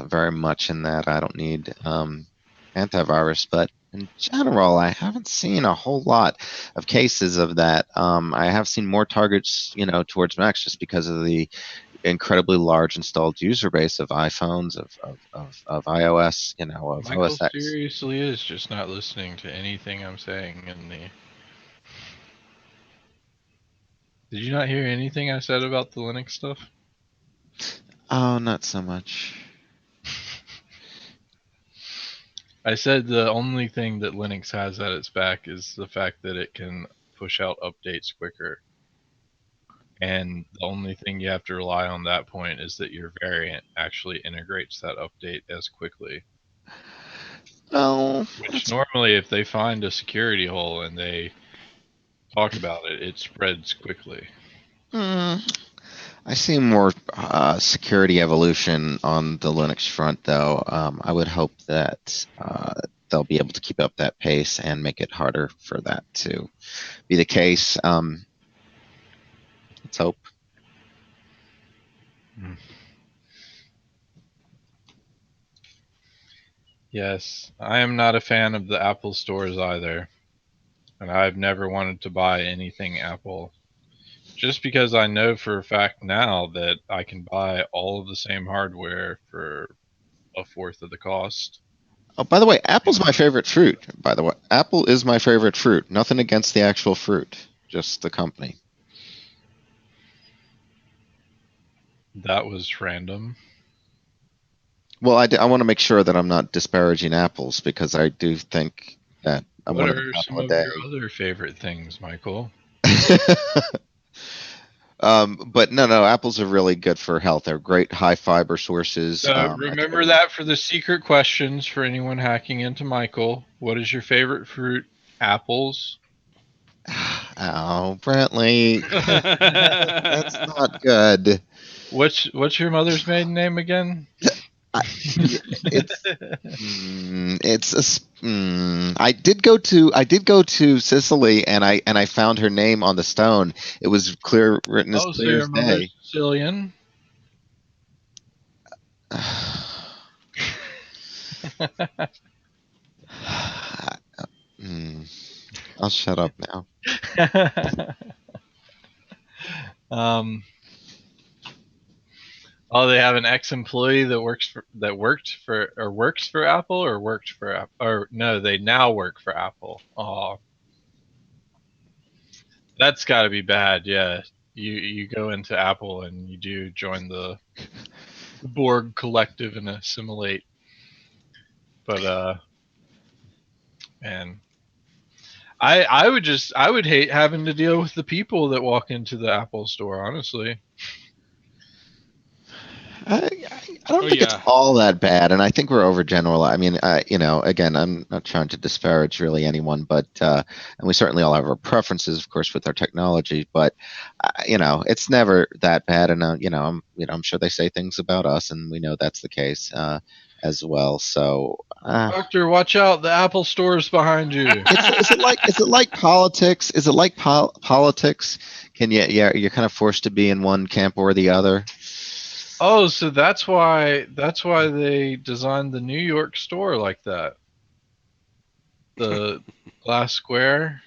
very much in that I don't need antivirus, but in general, I haven't seen a whole lot of cases of that. I have seen more targets, towards Macs just because of the incredibly large installed user base of iPhones, of iOS, of Michael OS X. seriously is just not listening to anything I'm saying in the. Did you not hear anything I said about the Linux stuff? Oh, not so much. I said the only thing that Linux has at its back is the fact that it can push out updates quicker. And the only thing you have to rely on that point is that your variant actually integrates that update as quickly. No. Which normally, if they find a security hole and they talk about it, it spreads quickly. I see more security evolution on the Linux front, though. I would hope that they'll be able to keep up that pace and make it harder for that to be the case. Let's hope. Yes, I am not a fan of the Apple stores either. And I've never wanted to buy anything Apple. Just because I know for a fact now that I can buy all of the same hardware for a fourth of the cost. Oh, by the way, apple's my favorite fruit. By the way, Apple is my favorite fruit. Nothing against the actual fruit, just the company. That was random. Well, I want to make sure that I'm not disparaging apples because I do think that I'm What one of are the some apple a of day. your other favorite things, Michael? But no, apples are really good for health. They're great high fiber sources. Remember that for the secret questions for anyone hacking into Michael. What is your favorite fruit? Apples. Oh, Brantley, that's not good. What's your mother's maiden name again? I did go to Sicily and I found her name on the stone. It was written as Oh, so clear your as mother's day. Sicilian? I'll shut up now. Oh, they have an ex-employee that works for Apple, or no, they now work for Apple. Oh, that's got to be bad. Yeah, you go into Apple and you do join the Borg collective and assimilate. But man, I would hate having to deal with the people that walk into the Apple store. Honestly. I don't think it's all that bad, and I think we're overgeneralizing. I mean, again, I'm not trying to disparage really anyone, but and we certainly all have our preferences, of course, with our technology. But it's never that bad, and I'm sure they say things about us, and we know that's the case as well. So, Doctor, watch out! The Apple store is behind you. is it like politics? Is it like politics? You're kind of forced to be in one camp or the other. Oh, so that's why they designed the New York store like that. the glass square.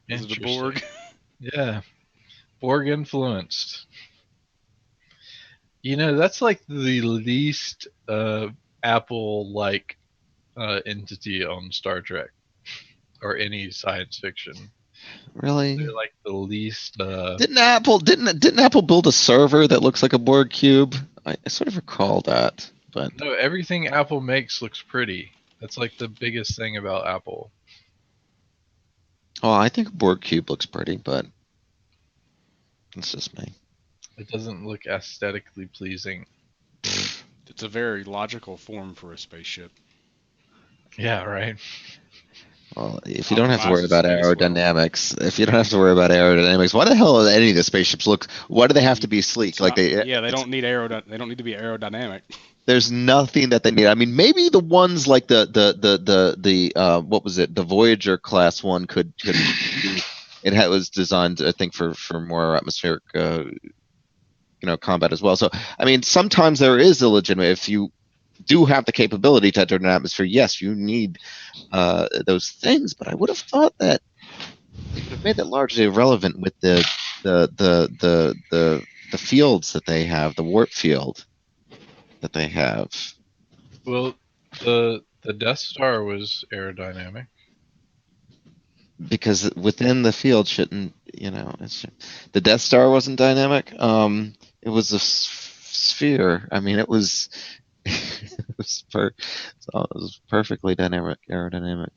Is it a Borg? Yeah, Borg influenced. That's like the least Apple-like entity on Star Trek or any science fiction. Really? They're like the least. Didn't Apple build a server that looks like a Borg cube? I sort of recall that, but No, everything Apple makes looks pretty. That's like the biggest thing about Apple. oh, I think a Borg cube looks pretty, but it's just me. It doesn't look aesthetically pleasing. It's a very logical form for a spaceship. Yeah, right. Well, if you don't have to worry Optimizes about space well. aerodynamics, why the hell do any of the spaceships look? Why do they have to be sleek? It's Like not- they don't need they don't need to be aerodynamic. there's nothing that they need. I mean, maybe the ones like the what was it? The Voyager class one could be, was designed, I think, for more atmospheric combat as well. So I mean, sometimes there is a legitimate, if you do have the capability to enter an atmosphere, yes, you need those things. But I would have thought that they would have made that largely irrelevant with the fields that they have, the warp field that they have. Well, the Death Star was aerodynamic. Because within the field shouldn't, the Death Star wasn't dynamic. It was a sphere. I mean, it was it was perfectly aerodynamic.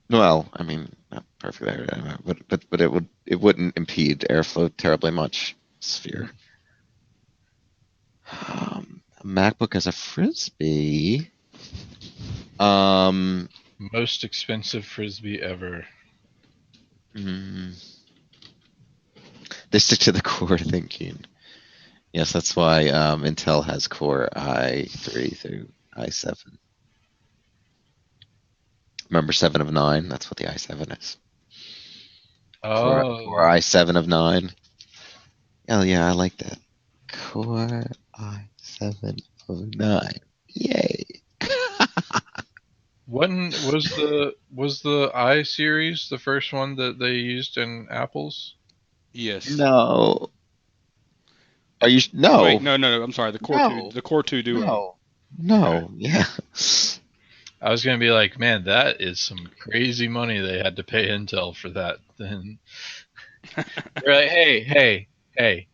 Well, I mean, not perfectly aerodynamic, but it wouldn't impede airflow terribly much. Sphere. A MacBook as a frisbee. Most expensive frisbee ever. They stick to the core thinking. Yes, that's why Intel has Core i3 through i7. Remember 7 of 9? That's what the i7 is. Oh. Core i7 of 9. Oh yeah, I like that. Core i7 of 9. Yay! When was the i series the first one that they used in Apples? Yes. No. Are you no? Wait, no. I'm sorry. The Core 2 Duo. No. Yeah. I was gonna be like, man, that is some crazy money they had to pay Intel for that. Then they're like, hey,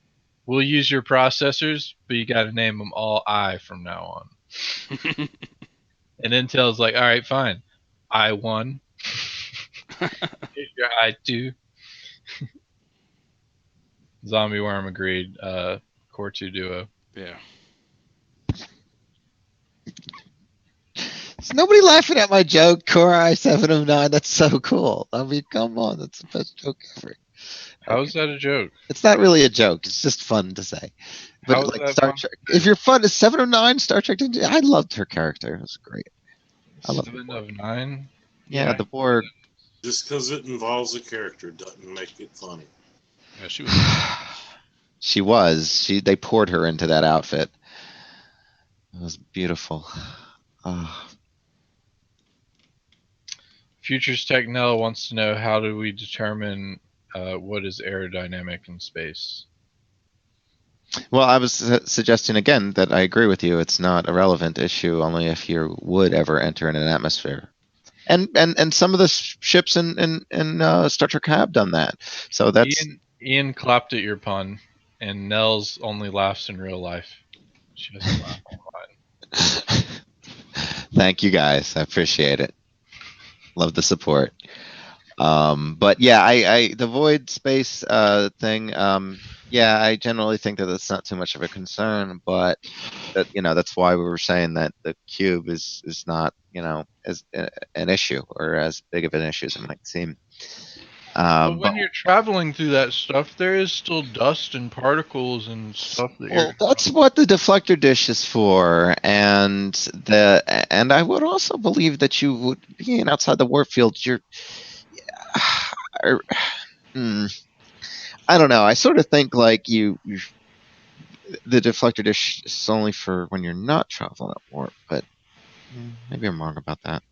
we'll use your processors, but you got to name them all I from now on. And Intel's like, all right, fine, i1. Here's your i2. Zombie Worm agreed. Core 2 Duo. Yeah. Is nobody laughing at my joke? Core i7 of 9. That's so cool. I mean, come on, that's the best joke ever. How is that a joke? It's not really a joke. It's just fun to say. But How is like that Star fun? Trek, if you're fun, is 7 of 9 Star Trek? I loved her character. It was great. I love 7 of 9. Yeah, the Borg. Just because it involves a character doesn't make it funny. Yeah, she was. She was. They poured her into that outfit. It was beautiful. Futures Tech Nell wants to know, how do we determine what is aerodynamic in space? Well, I was suggesting again that I agree with you. It's not a relevant issue only if you would ever enter in an atmosphere. And some of the ships in Star Trek have done that. So that's Ian clapped at your pun, and Nels only laughs in real life. She doesn't laugh online. Thank you guys. I appreciate it. Love the support. But yeah, I the void space thing. Yeah, I generally think that it's not too much of a concern, but that that's why we were saying that the cube is not as an issue or as big of an issue as it might seem. But when you're traveling through that stuff, there is still dust and particles and stuff that's what the deflector dish is for, and I would also believe that you would, being outside the warp field, I don't know. I sort of think like you the deflector dish is only for when you're not traveling at warp, but maybe I'm wrong about that.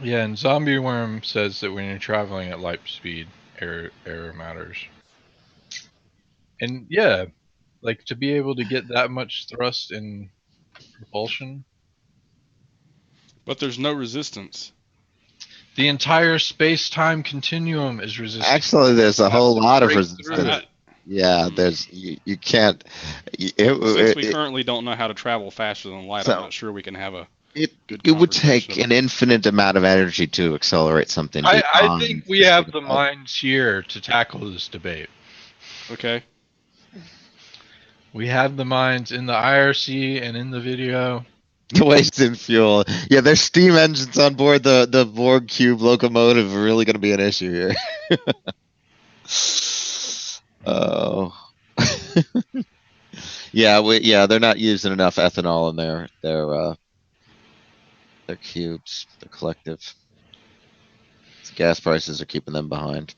Yeah, and Zombie Worm says that when you're traveling at light speed, error matters. And yeah, like to be able to get that much thrust in propulsion. But there's no resistance. The entire space-time continuum is resisting. Actually, there's a whole lot of break resistance. through it. Yeah, there's you can't. Since we currently don't know how to travel faster than light, I'm not sure we can have a good it would take conversation an infinite amount of energy to accelerate something. I think we have the minds here to tackle this debate. Okay. We have the minds in the IRC and in the video. Waste in fuel. Yeah, there's steam engines on board the Borg cube locomotive are really going to be an issue here. Oh. Yeah, they're not using enough ethanol in their cubes, their collective. Gas prices are keeping them behind.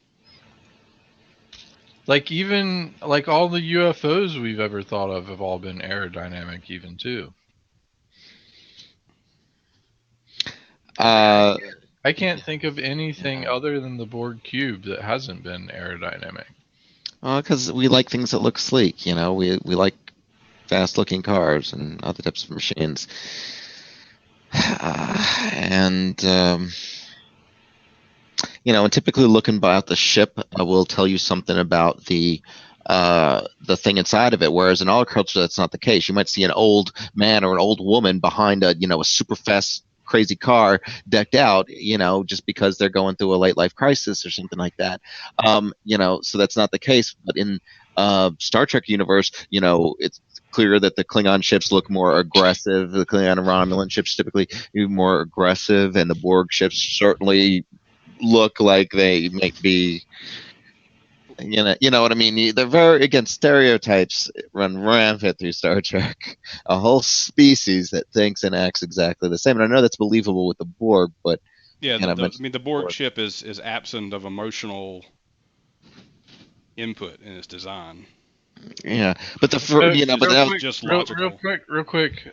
Like even like all the UFOs we've ever thought of have all been aerodynamic even too. I can't think of anything other than the Borg cube that hasn't been aerodynamic. Well, because we like things that look sleek, you know. We like fast-looking cars and other types of machines. And and typically looking about the ship will tell you something about the thing inside of it. Whereas in our culture, that's not the case. You might see an old man or an old woman behind a super fast, crazy car decked out, just because they're going through a late life crisis or something like that. So that's not the case. But in Star Trek universe, it's clear that the Klingon ships look more aggressive. The Klingon and Romulan ships typically more aggressive, and the Borg ships certainly look like they might be. You know what I mean? They're very, again, stereotypes run rampant through Star Trek. A whole species that thinks and acts exactly the same. And I know that's believable with the Borg, but yeah, the Borg ship is absent of emotional input in its design. Yeah, but real quick.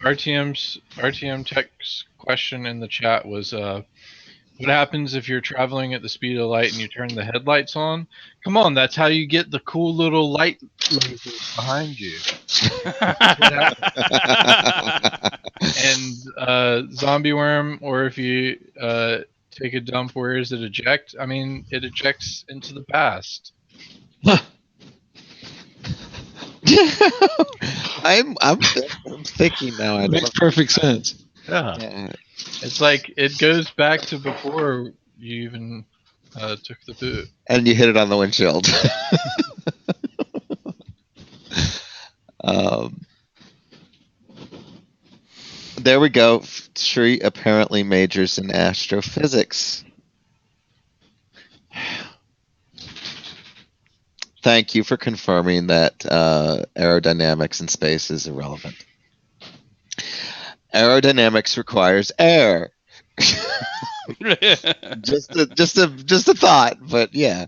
RTM Tech's question in the chat was, what happens if you're traveling at the speed of light and you turn the headlights on? Come on, that's how you get the cool little light lasers behind you. And Zombie Worm, or if you take a dump, where does it eject? I mean, it ejects into the past. I'm thinking now. It makes perfect sense. Yeah. It's like it goes back to before you even took the boot. And you hit it on the windshield. There we go. Shri apparently majors in astrophysics. Thank you for confirming that aerodynamics in space is irrelevant. Aerodynamics requires air. just a thought, but yeah.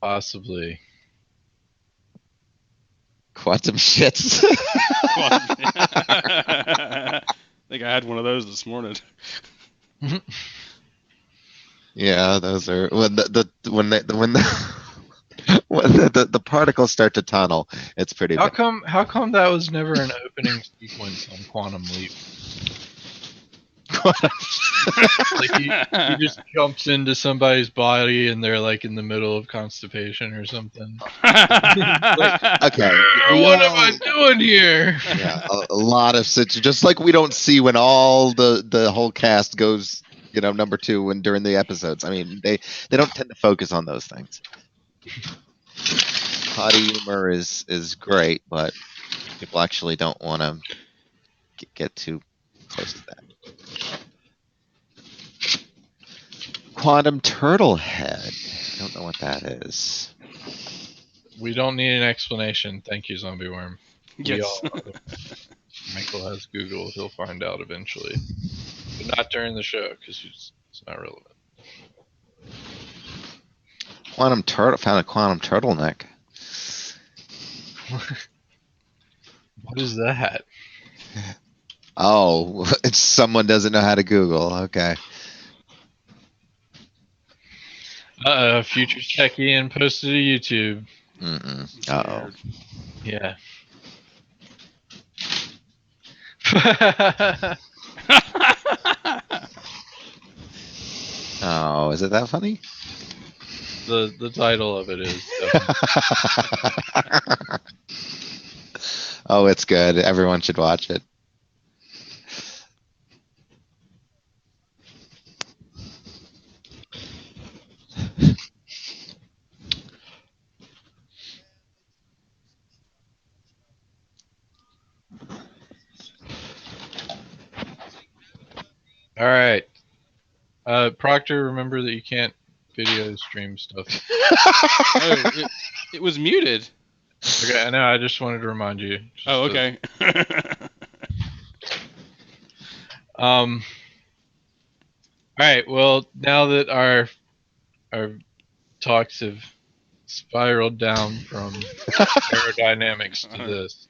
Possibly. Quantum shits. I think I had one of those this morning. Yeah, those are when the particles start to tunnel. It's pretty. How come that was never an opening sequence on Quantum Leap? Like he just jumps into somebody's body and they're like in the middle of constipation or something. Like, okay, what am I doing here? Yeah, a lot of just like we don't see when all the whole cast goes, number two when during the episodes. I mean, they don't tend to focus on those things. Potty humor is great, but people actually don't want to get too close to that. Quantum turtle head. I don't know what that is. We don't need an explanation. Thank you, Zombie Worm. Yes. Michael has Google. He'll find out eventually. But not during the show, because it's not relevant. Found a quantum turtleneck. What is that? Oh, it's someone doesn't know how to Google. Okay. Future Tech Ian posted to YouTube. Uh-oh. Yeah. Oh, is it that funny? The title of it is. Oh, it's good. Everyone should watch it. All right. Proctor, remember that you can't video stream stuff. Oh, it was muted. Okay, I know. I just wanted to remind you. Oh, okay. All right. Well, now that our talks have spiraled down from aerodynamics to this.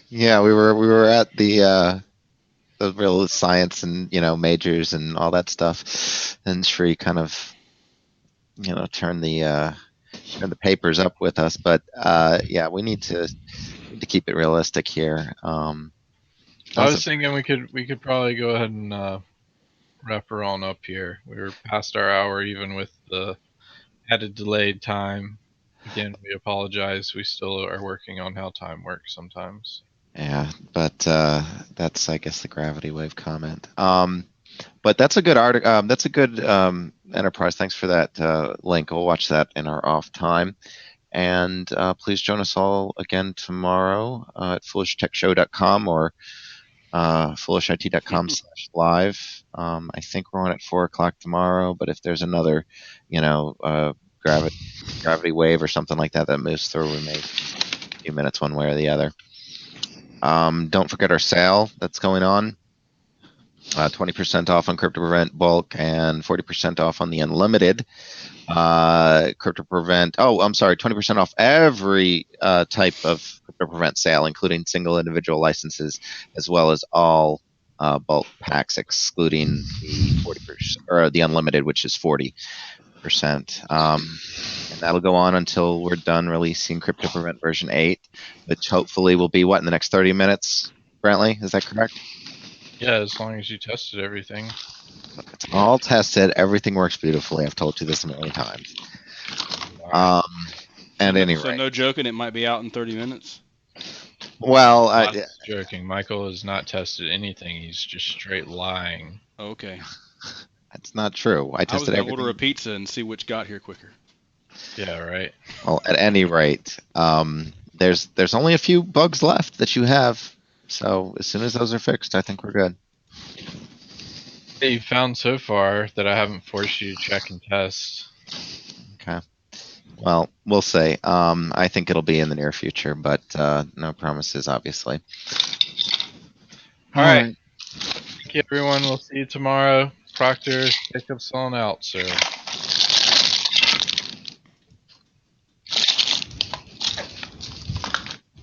Yeah, we were at the real science and majors and all that stuff, and Shri kind of turned the papers up with us. But yeah, we need to keep it realistic here. I was thinking we could probably go ahead and wrap her on up here. We were past our hour even with the added delayed time. Again, we apologize. We still are working on how time works sometimes. Yeah, but that's, I guess, the gravity wave comment. But that's a good article. That's a good enterprise. Thanks for that link. We'll watch that in our off time. And please join us all again tomorrow at foolishtechshow.com or foolishit.com/live. I think we're on at 4 o'clock tomorrow, but if there's another, gravity wave or something like that moves through, we may a few minutes one way or the other. Don't forget our sale that's going on. 20% off on CryptoPrevent bulk and 40% off on the unlimited CryptoPrevent. Oh, I'm sorry, 20% off every type of CryptoPrevent sale, including single individual licenses, as well as all bulk packs, excluding the 40% or the unlimited, which is 40%. And that'll go on until we're done releasing CryptoPrevent version 8, which hopefully will be in the next 30 minutes. Brantley, is that correct? Yeah, as long as you tested everything. It's all tested. Everything works beautifully. I've told you this a million times. At any rate. So no joking, it might be out in 30 minutes? Well, I'm joking. Michael has not tested anything. He's just straight lying. Okay. That's not true. I tested everything. Order a pizza and see which got here quicker. Yeah, right. Well, at any rate, there's only a few bugs left that you have. So as soon as those are fixed, I think we're good. That you found so far that I haven't forced you to check and test. Okay. Well, we'll see. I think it'll be in the near future, but no promises, obviously. All right. Thank you, everyone. We'll see you tomorrow. Proctor, pick up selling out, sir.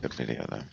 Good video, though.